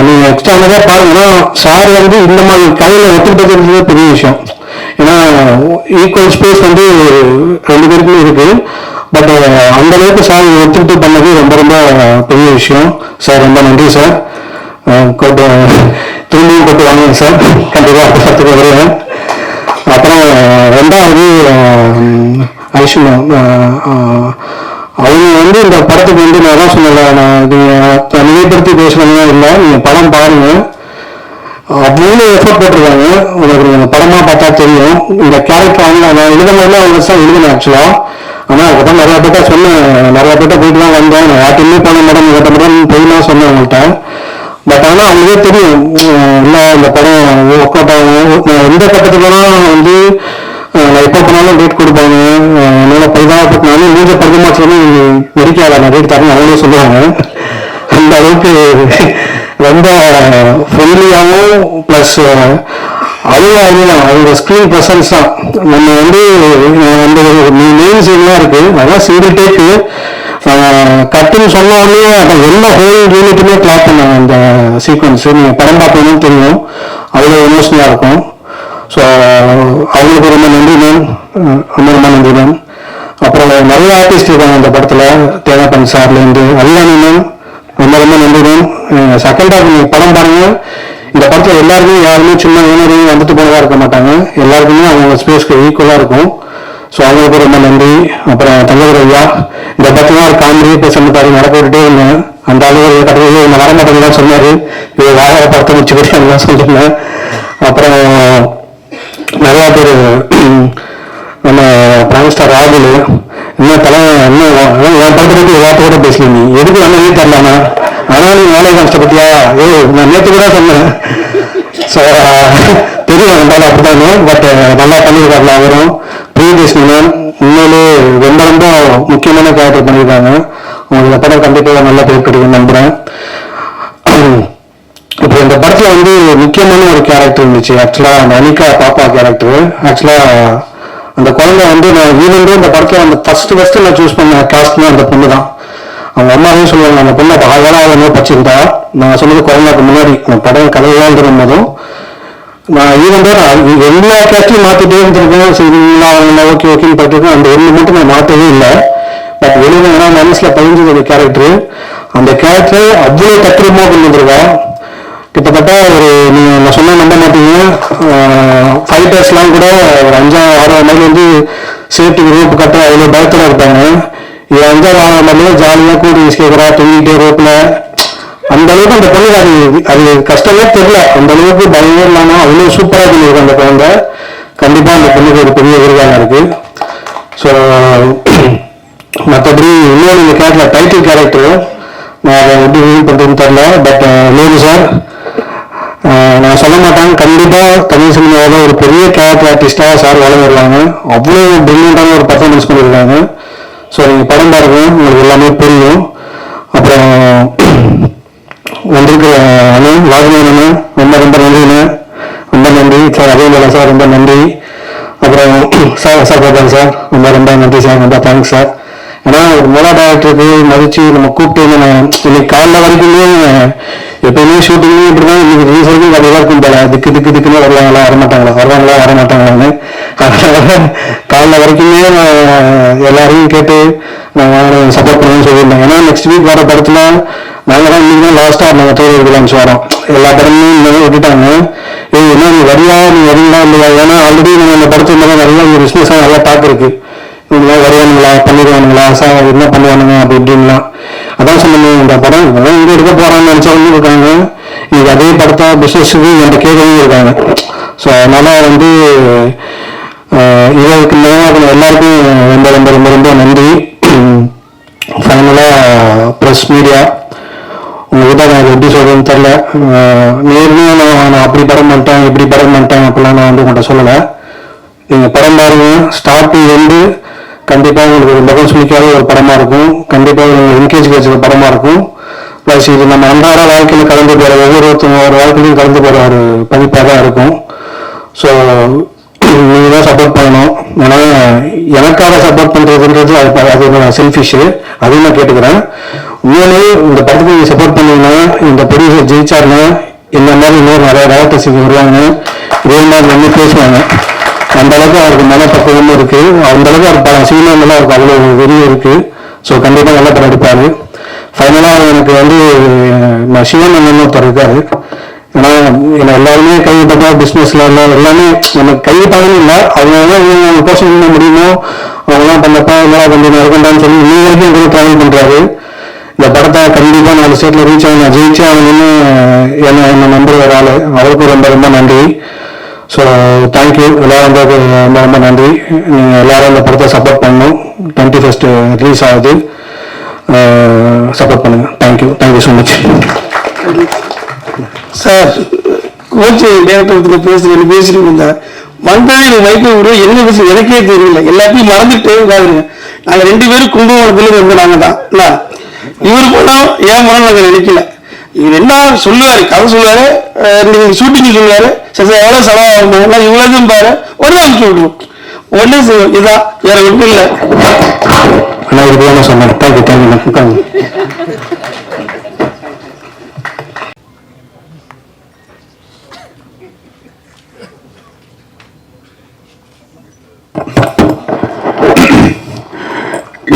நீங்கள் எக்ஸ்ட்ரா பாருங்கன்னா சார் வந்து இந்த மாதிரி கையில் ஒத்துக்கிட்டது பெரிய விஷயம். ஏன்னா ஈக்குவல் ஸ்பேஸ் வந்து 2 பேருக்குமே இருக்கு. பட் அந்த அளவுக்கு சார் ஒத்துக்கிட்டு பண்ணது ரொம்ப ரொம்ப பெரிய விஷயம். சார் ரொம்ப நன்றி சார். திரும்பியும் கொண்டு வாங்க சார், கண்டிப்பாக படத்துக்கு வருவேன். அப்புறம் 2வது ஐஷு அவங்க வந்து இந்த படத்துக்கு வந்து நான் தான் சொன்னல, நான் இது நிலைப்படுத்தி பேசுறதுனா இல்லை, நீங்கள் படம் பாருங்க, அவ்வளோ எஃபர்ட் போட்டிருக்காங்க. உங்களுக்கு நீங்கள் படமாக பார்த்தா தெரியும். இந்த கேரக்டர் அவங்க நான் எழுதும்போதுலாம் அவங்க தான் எழுதினேன் ஆக்சுவலாக. ஆனால் அதுக்கப்புறம் நிறையா பேர்ட்ட சொன்னேன், நிறையா பேர்ட்ட போயிட்டு தான் வந்தேன், நான் யார்ட்டையுமே போன மேடம் கேட்ட மேடம் போய்லாம் சொன்னேன் அவங்கள்ட்ட. பட் ஆனால் அவங்களுக்கே தெரியும் இல்லை இந்த படம் ஒர்க் அவுட் ஆகும். நான் எந்த கட்டத்துலலாம் வந்து நான் எப்போ போனாலும் ரேட் கொடுப்பாங்க, என்னால் பரிதாபப்பட்டாலும் மூஞ்ச பரிதமாச்சுன்னு நடிக்காத நான் ரேட் தரேன் அவங்களே சொல்லுவாங்க. அந்த அளவுக்கு ரொம்ப ஃப்ரெண்ட்லியாகவும் ப்ளஸ் அதுவும் அவங்க ஸ்க்ரீன் ப்ரெசன்ஸ் தான். நம்ம வந்து அந்த மெயின் சீன்லாம் இருக்கு, அதான் சிங்கிள் டேக்கு கட்டுன்னு சொன்னாலே அதை எல்லா ஹோல் யூனிட்டுமே கிளாப் பண்ணாங்க. அந்த சீக்வன்ஸ் நீங்கள் படம் பார்த்தீங்கன்னு தெரியும், அவ்வளோ எமோஷனலாக இருக்கும். ஸோ அவங்களுக்கு ரொம்ப நன்றி மேம், ரொம்ப ரொம்ப நன்றி மேம். அப்புறம் நிறைய ஆர்டிஸ்ட் இருக்காங்க இந்த படத்தில், தேங்காய் சார்லேருந்து அல்லானி மேம், ரொம்ப ரொம்ப நன்றி மேம். செகண்ட் ஹாஃப் நீங்கள் படம் பாருங்க, இந்த படத்தில் எல்லாருமே யாருமே சின்ன ஓனரையும் வந்துட்டு போனதாக இருக்க மாட்டாங்க, எல்லாருக்குமே அவங்க ஸ்பேஸ்க்கு ஈக்குவலாக இருக்கும். ஸோ அவங்களுக்கு ரொம்ப நன்றி. அப்புறம் தங்கவர் ஐயா இந்த படத்துல ஒரு காமெடியே பேச நடக்க விட்டுட்டே இருந்தேன், அந்த அளவு கட்டுறது இந்த வரமாட்டேங்கலாம் சொன்னார், இது வாழ படத்தை முடிச்சுக்கிட்டே எல்லாம் சொல்லியிருந்தேன். அப்புறம் நிறையா பேர் நம்ம பிரைம் ஸ்டார் ராகுல் இன்னும் தலை இன்னும் என் படத்தை பற்றி வார்த்தை கூட பேசல, நீ எதுக்கு வந்ததே தரலாமா, ஆனால் நீ வேலை கஷ்டப்பட்டியா, நான் நேற்று கூட சொன்னேன். ஸோ தெரியும் இருந்தாலும் அப்படித்தானே, பட் நல்லா பண்ணியிருக்காருல அவரும். பிரியதர்ஷினன் உண்மையிலே ரொம்ப ரொம்ப முக்கியமான கேரக்டர் பண்ணியிருக்காங்க, உங்களுக்கு படம் கண்டிப்பாக நல்லா பேர் கிடைக்கும் நம்புகிறேன். இப்போ இந்த படத்தில் வந்து முக்கியமான ஒரு கேரக்டர் இருந்துச்சு ஆக்சுவலாக, அந்த அனிகா பாப்பா கேரக்டர். ஆக்சுவலாக அந்த குழந்தை வந்து நான் ஈவன் இந்த படத்தில் அந்த ஃபர்ஸ்ட் நான் சூஸ் பண்ண காஸ்ட்னா அந்த பொண்ணு தான். அவங்க அம்மாவே சொல்லுவாங்க அந்த பொண்ணை ஆகலாம் படிச்சிருந்தா, நான் சொன்னது குழந்தைக்கு முன்னாடி அந்த படம் கதையெல்லாம் இருக்கும் போதும் நான் ஈவன் எல்லா கேஸ்ட்லையும் மாற்றிட்டே இருந்திருக்கேன். சரிங்களா அவங்க ஓகே ஓகேன்னு பார்த்துருக்கேன், அந்த ஒன்று மட்டும் நான் மாற்றவே இல்லை. பட் வெளியில் ஏன்னா மனசில் பதிஞ்சது அந்த கேரக்டர், அந்த கேரக்டர் அவ்வளோ தத்ரூபமாக கொண்டு வந்துருக்கேன். கிட்டத்தட்ட ஒரு நீங்கள் நான் சொன்ன நம்ப மாட்டீங்க, ஃபைட்டர்ஸ்லாம் கூட ஒரு 5-6 மைல் வந்து சேஃப்டி ரோப்பு கட்ட அவ்வளோ பயத்தில் இருப்பாங்க. இது 5-6 மைல் ஜாலியாக கூடி கேட்குறா தொங்கிட்டே ரோப்பில், அந்த அளவுக்கு அந்த பொண்ணு அது கஷ்டமே தெரியல, அந்த அளவுக்கு பயமே இல்லாமல் அவ்வளோ சூப்பராக பண்ணியிருக்கு அந்த குழந்தை. கண்டிப்பாக அந்த பொண்ணுக்கு ஒரு பெரிய விருதாக இருக்கு. ஸோ மற்றபடி இன்னொரு இந்த கேரக்டர் டைட்டில் கேரக்டர் நான் அதை எப்படி ரிவீல் பண்ணுறதுன்னு தெரியல. பட் லோனி சார் நான் சொல்ல மாட்டேன், கண்டிப்பாக தமிழ் சினிமாவில் ஒரு பெரிய கேரக்டர் ஆர்டிஸ்டாக சார் வளம் வருவாங்க. அவ்வளோ பிரில்லியண்டான ஒரு பர்ஃபார்மன்ஸ் பண்ணியிருக்காங்க. ஸோ நீங்கள் படம் பாருங்க, உங்களுக்கு எல்லாமே புரியும். அப்புறம் வந்திருக்கிற அண்ணன் வாஜ்மேன் அண்ணன் ரொம்ப ரொம்ப நன்றிண்ணே, ரொம்ப நன்றி சார். அதே போல சார் ரொம்ப நன்றி. அப்புறம் சார் பாபாங்க சார் ரொம்ப ரொம்ப நன்றி சார், ரொம்ப தேங்க்ஸ் சார். ஏன்னா ஒரு மொழ டேரக்டருக்கு மதிச்சு நம்ம கூப்பிட்டு இன்னைக்கு காலைல வரைக்குமே எப்பயுமே ஷூட்டிங்கு இப்படிதான், இன்னைக்கு ரிலீஸ் வரைக்கும் கதையாக இருக்கும் போல, திக்குன்னு வருவாங்களா வரமாட்டாங்களான்னு. காலைல வரைக்குமே எல்லாரையும் கேட்டு நான் சப்போர்ட் பண்ணுவேன்னு சொல்லியிருந்தேன். ஏன்னா நெக்ஸ்ட் வீக் வர படத்துல நாங்கள் தான் இன்னைக்கு தான் லாஸ்ட்டாக நாங்கள் தேர்தல் விழான்னு வரோம். எல்லா படமும் இந்த விட்டுட்டாங்க, என்ன நீ வரீங்களா இல்லையா, ஏன்னா ஆல்ரெடி நம்ம இந்த படத்துல மேலே நிறைய பிஸ்னஸாக நல்லா டாக் இருக்கு, இவங்களாம் வருவானுங்களா பண்ணிடுவானுங்களா சார் என்ன பண்ணுவானுங்க அப்படி இப்படின்லாம். அதான் சொன்னேன், இந்த படம் இதெல்லாம் இங்கே எடுக்க போகிறான்னு நினச்சவங்க இருக்காங்க, இன்னைக்கு அதே படத்தை பிஸ்னஸுக்கு என்கிட்ட கேட்கவும் இருக்காங்க. ஸோ அதனால் வந்து இதற்கு எல்லாருக்கும் ரொம்ப ரொம்ப ரொம்ப ரொம்ப நன்றி. ஃபைனலாக ப்ரெஸ் மீடியா உங்ககிட்ட நான் எப்படி சொல்கிறேன்னு தெரில, நேர்மையாக நான் அப்படி படம் பண்ணிட்டேன் இப்படி படம் பண்ணிட்டேன் அப்படிலாம் நான் வந்து உங்கள்கிட்ட சொல்லலை. நீங்கள் படம் பாருங்க, ஸ்டார்டிங் வந்து கண்டிப்பாக உங்களுக்கு ஒரு முகம் சுமிக்காத ஒரு படமாக இருக்கும், கண்டிப்பாக உங்களுக்கு என்கேஜ் வச்சுக்க படமாக இருக்கும். ப்ளஸ் இது நம்ம அன்றாட வாழ்க்கையில் கலந்து போகிற ஒவ்வொருத்தவங்க ஒரு வாழ்க்கையிலையும் கலந்து போகிற ஒரு பதிப்பாக தான் இருக்கும். ஸோ நீங்கள் தான் சப்போர்ட் பண்ணணும். ஏன்னா எனக்காக சப்போர்ட் பண்ணுறதுன்றது அது செல்ஃபிஷு, அதையும் நான் கேட்டுக்கிறேன். உண்மையிலே இந்த படத்துக்கு நீங்கள் சப்போர்ட் பண்ணீங்கன்னா, இந்த ப்ரொடியூசர் ஜெயிச்சாருன்னா இந்த மாதிரி இன்னொரு நிறைய டேரக்டர்ஸ் இங்கே வருவாங்க, இதே மாதிரி வந்து பேசுவாங்க. அந்த அளவுக்கு அவருக்கு மனப்பக்குவமும் இருக்கு, அந்த அளவுக்கு அவர் பல சினிமாவில் அவருக்கு அவ்வளோ வெறியும் இருக்கு. ஸோ கண்டிப்பாக நல்ல படம் எடுப்பாரு. ஃபைனலாக எனக்கு வந்து சிவன் அண்ணன் ஒருத்தர் இருக்காரு, ஏன்னா என்ன எல்லாருமே கைவிட்டதா பிஸ்னஸ்ல எல்லாமே எனக்கு கைவிட்டாலும் இல்லை, அவங்க கோஷம் என்ன முடியுமோ அவங்களாம் பண்ணப்பா எல்லாம் கொஞ்சம் இருக்கண்டான்னு சொல்லி இன்னும் வரைக்கும் கூட ட்ராவல் பண்றாரு. இந்த படத்தை கண்டிப்பா 4 ஸ்டேட்ல ரீச் ஆகி நான் ஜெயிச்சு ஆகணும்னு என்ன நம்புற ஒரு ஆளு, அவருக்கும் ரொம்ப ரொம்ப நன்றி. ஸோ தேங்க்யூ எல்லாரும் ரொம்ப ரொம்ப நன்றி. நீங்கள் எல்லாரும் இந்த படத்தை சப்போர்ட் பண்ணணும். 21st ரிலீஸ் ஆகுது, சப்போர்ட் பண்ணுங்க. Thank you so much. Sir coach director பேசிட்டு இருந்தா வந்தால் எனக்கு மைக்கை விடுவோம், என்ன பேச எனக்கே தெரியல, எல்லாத்தையும் மறந்துட்டே உட்காந்துருங்க. நாங்கள் 2 பேரும் கும்பகோணத்துல இருந்து நாங்கள் தான் இல்லை, இவர் போனோம் ஏன் போனோம் நாங்கள் நினைக்கல. இவர் என்ன சொல்லுவாரு, கதை சொல்லுவாரு, நீங்க ஷூட்டிங் சொல்லுவாரு, சரி எவ்வளவு செலவாகும் இவ்வளவுக்கும் பாரு உடனே அனுப்பிச்சு விடுவோம், உடனே செய்வோம். இதான் வேற ஒன்றும் இல்லை. ஆனால் இது சொன்னேன். தேங்க்யூ.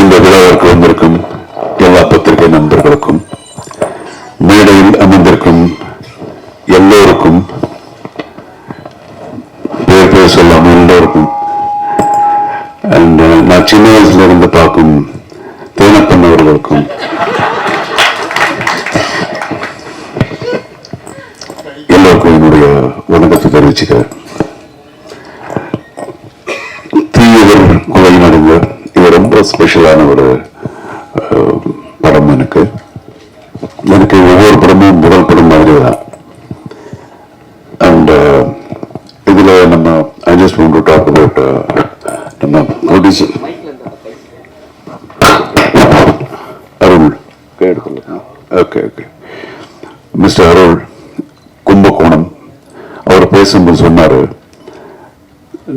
இந்த விழாவிற்கு வந்திருக்கும் எல்லா பத்திரிகை நண்பர்களுக்கும், மேடையில் அமர்ந்திருக்கும் எல்லோருக்கும், பேர் சொல்லாமல் எல்லோருக்கும், அண்ட் நான் சின்ன வயசுல இருந்து பார்க்கும் தேனப்பன் அவர்களுக்கும், எல்லோருக்கும் என்னுடைய வணக்கத்தை தெரிவிச்சுக்கிறேன். தீயவர் குலை நடுங்க, இது ரொம்ப ஸ்பெஷலான ஒரு படம். எனக்கு ஒவ்வொரு படமும் முதல் படம் மாதிரி தான். அண்ட் இதுல நம்ம I just want to talk about நம்ம producer Arul. Okay mister Arul Kumbakonam, அவர் பேசும்போது சொன்னாரு,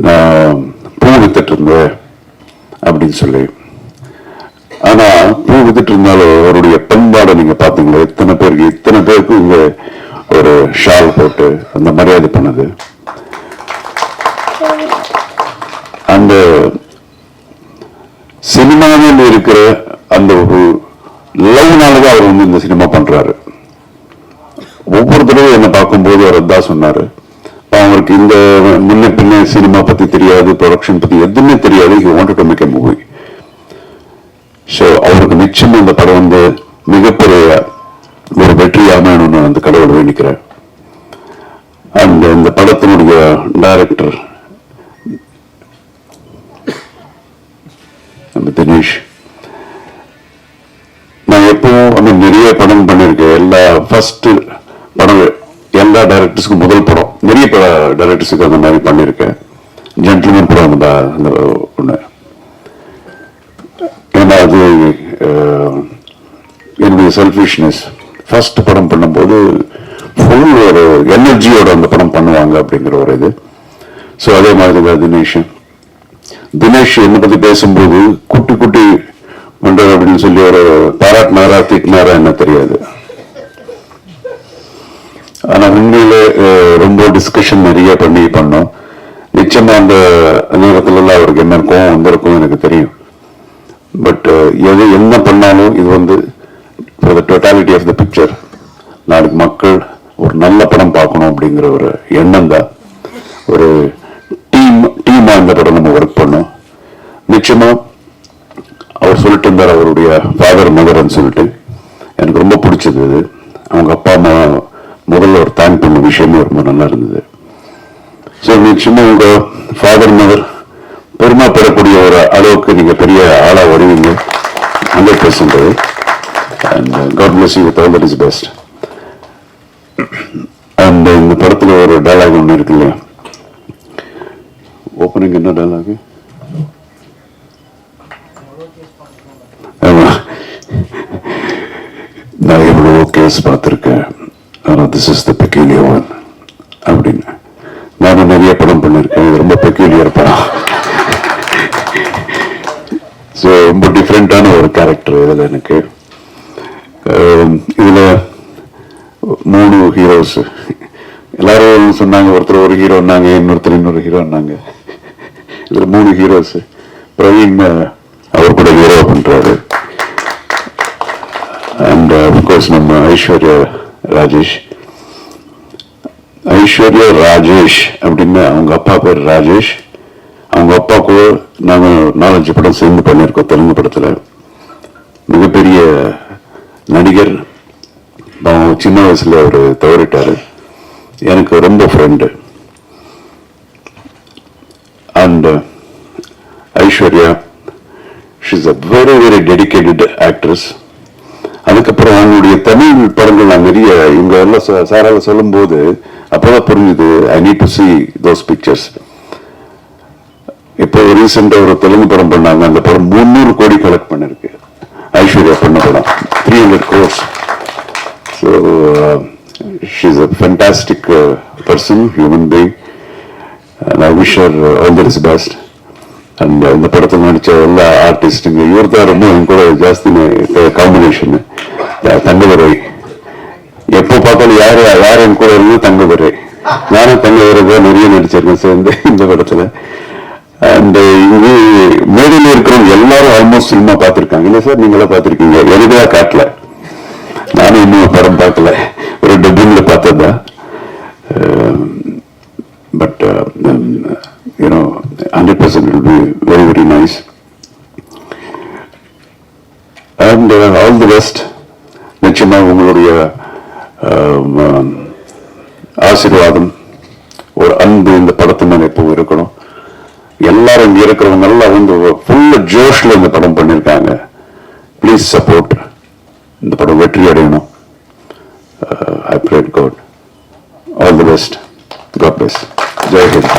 நான் பூ வித்துட்டு இருந்தேன் அப்படின்னு சொல்லி. ஆனா பூ வித்துட்டு இருந்தாலும் அவருடைய பண்பாடை நீங்க பாத்தீங்களா, இத்தனை பேருக்கு இங்க ஒரு ஷால் போட்டு அந்த மரியாதை பண்ணது, அந்த சினிமாவில் இருக்கிற அந்த ஒரு லவ்னாலதான் அவர் வந்து இந்த சினிமா பண்றாரு. ஒவ்வொரு தடவை என்ன பார்க்கும்போது அவர் அதான் சொன்னாரு, அவருக்கு இந்த முன்ன பின்ன சினிமா பத்தி தெரியாது, ப்ரொடக்ஷன் பத்தி எதுவுமே தெரியாது. he wanted to make a movie. So அவருக்கு நிச்சயம் இந்த படம் வந்து மிகப்பெரிய ஒரு வெற்றி அமையணும்னு அந்த கடவுளை வேண்டிக்கிறேன். அண்ட் இந்த படத்தினுடைய டைரக்டர் தினேஷ், நான் எப்பவும் நிறைய படம் பண்ணிருக்கேன். எல்லா ஃபர்ஸ்ட் படம் எல்லா டைரக்டர்ஸுக்கும் முதல் படம், நிறைய டைரக்டர்ஸுக்கு அந்த மாதிரி பண்ணியிருக்கேன். ஜென்டில்மேன் படம் அந்த ஒன்று, ஏன்னா அது என்னுடைய செல்ஃபிஷ்னஸ். ஃபர்ஸ்ட் படம் பண்ணும்போது ஃபுல் ஒரு எனர்ஜியோட அந்த படம் பண்ணுவாங்க அப்படிங்கிற ஒரு இது. ஸோ அதே மாதிரி தான் தினேஷ் என்னை பத்தி பேசும்போது குட்டி பண்றாரு அப்படின்னு சொல்லி ஒரு பாராட்டினாரா திட்டினாரா என்ன தெரியாது. ஆனா உண்மையில ரொம்ப டிஸ்கஷன் நிறைய பண்ணோம். நிச்சயமா அந்த நேரத்துல எல்லாம் அவருக்கு என்ன கோவம் வந்திருக்கும் எனக்கு தெரியும். பட் எது என்ன பண்ணாலும் இது வந்து for the totality of the picture, நாளைக்கு மக்கள் ஒரு நல்ல படம் பார்க்கணும் அப்படிங்கிற ஒரு எண்ணம் தான். ஒரு டீமா இந்த படம் நம்ம ஒர்க் பண்ணோம். நிச்சயமா அவர் சொல்லிட்டு இருந்தார் அவருடைய ஃபாதர் மதர்ன்னு சொல்லிட்டு, எனக்கு ரொம்ப பிடிச்சது இது. அவங்க அப்பா அம்மா முதல்ல ஒரு தேங்க் பண்ண விஷயமே ரொம்ப நல்லா இருந்தது. ஸோ நிச்சயமா உங்க ஃபாதர் மதர் பெருமைப்படக்கூடிய ஒரு அளவுக்கு நீங்க பெரிய ஆளா வருவீங்க 100%. And God bless you with all that is best. அண்ட் இந்த படத்துல ஒரு டயலாக் ஒன்று இருக்கு இல்லையா, ஓப்பனிங் என்ன டயலாக்? நான் எவ்வளவோ கேஸ் பார்த்துருக்கேன், ஆனால் this is the peculiar one அப்படின்னு. நானும் நிறைய படம் பண்ணிருக்கேன், இது ரொம்ப பெக்யூலியர் படம். ஸோ ரொம்ப டிஃப்ரெண்டான ஒரு கேரக்டர் இதில் எனக்கு. இதுல 3 ஹீரோஸ் எல்லாரும் சொன்னாங்க. ஒருத்தர் ஒரு ஹீரோன்னாங்க, இன்னொருத்தர் இன்னொரு ஹீரோன்னாங்க. இதுல 3 ஹீரோஸ். பிரவீன் அவர் கூட ஹீரோ பண்றாரு. அண்ட் அஃப்கோர்ஸ் நம்ம ஐஸ்வர்யா ராஜேஷ். ஐஸ்வர்யா ராஜேஷ் அப்படின்னு, அவங்க அப்பா பேர் ராஜேஷ். அவங்க அப்பா கூட நாங்கள் 4-5 படம் சேர்ந்து பண்ணியிருக்கோம் தெலுங்கு படத்தில். மிகப்பெரிய நடிகர். சின்ன வயசுல அவர் தவறிட்டாரு. எனக்கு ரொம்ப friend. And Aishwarya, she's a very very dedicated actress. அதுக்கப்புறம் அவங்களுடைய தமிழ் படங்கள் நான் நிறைய இவங்க எல்லாம் சாரால சொல்லும் போது அப்பதான் புரிஞ்சுது, I need to see those pictures. இப்போ ரீசெண்டா ஒரு தெலுங்கு படம் பண்ணாங்க. அந்த படம் 300 கோடி கலெக்ட் பண்ணிருக்கு. ஐஸ்வர்யா பண்ண படம் 300 crores. So she's a fantastic person, human being, and I wish her all the best. And இந்த படத்தில் நடிச்ச எல்லா ஆர்டிஸ்டுங்க, இவர் தான் ரொம்ப என் கூட ஜாஸ்தி காம்பினேஷன். தங்கதுரை, எப்போ பார்த்தாலும் யார் என் கூட இருந்து தங்கதுரை. நானும் தங்கதுரை தான் நிறைய நடிச்சிருக்கேன் சேர்ந்து இந்த படத்துல. அண்ட் இங்கு மேடையில் இருக்கிறவங்க எல்லாரும் ஆல்மோஸ்ட் சினிமா பார்த்திருக்காங்க இல்ல சார்? நீங்களா பார்த்திருக்கீங்க? எனக்குதான் காட்டல, நானும் இன்னும் படம் பார்க்கல, ஒரு டப்பிங்ல பார்த்ததுதான். But 100% will be very very nice. And all the best. நிச்சயமா உங்களுடைய ஆசீர்வாதம், ஒரு அன்பு இந்த படத்து மேல எப்பவும் இருக்கணும். எல்லாரும் இங்க இருக்கிறவங்க எல்லாம் வந்து ஃபுல் ஜோஷ்ல இந்த படம் பண்ணிருக்காங்க. Please support. இந்த படம் வெற்றி அடையணும். I pray to God. All the best. God bless. Jai Hind.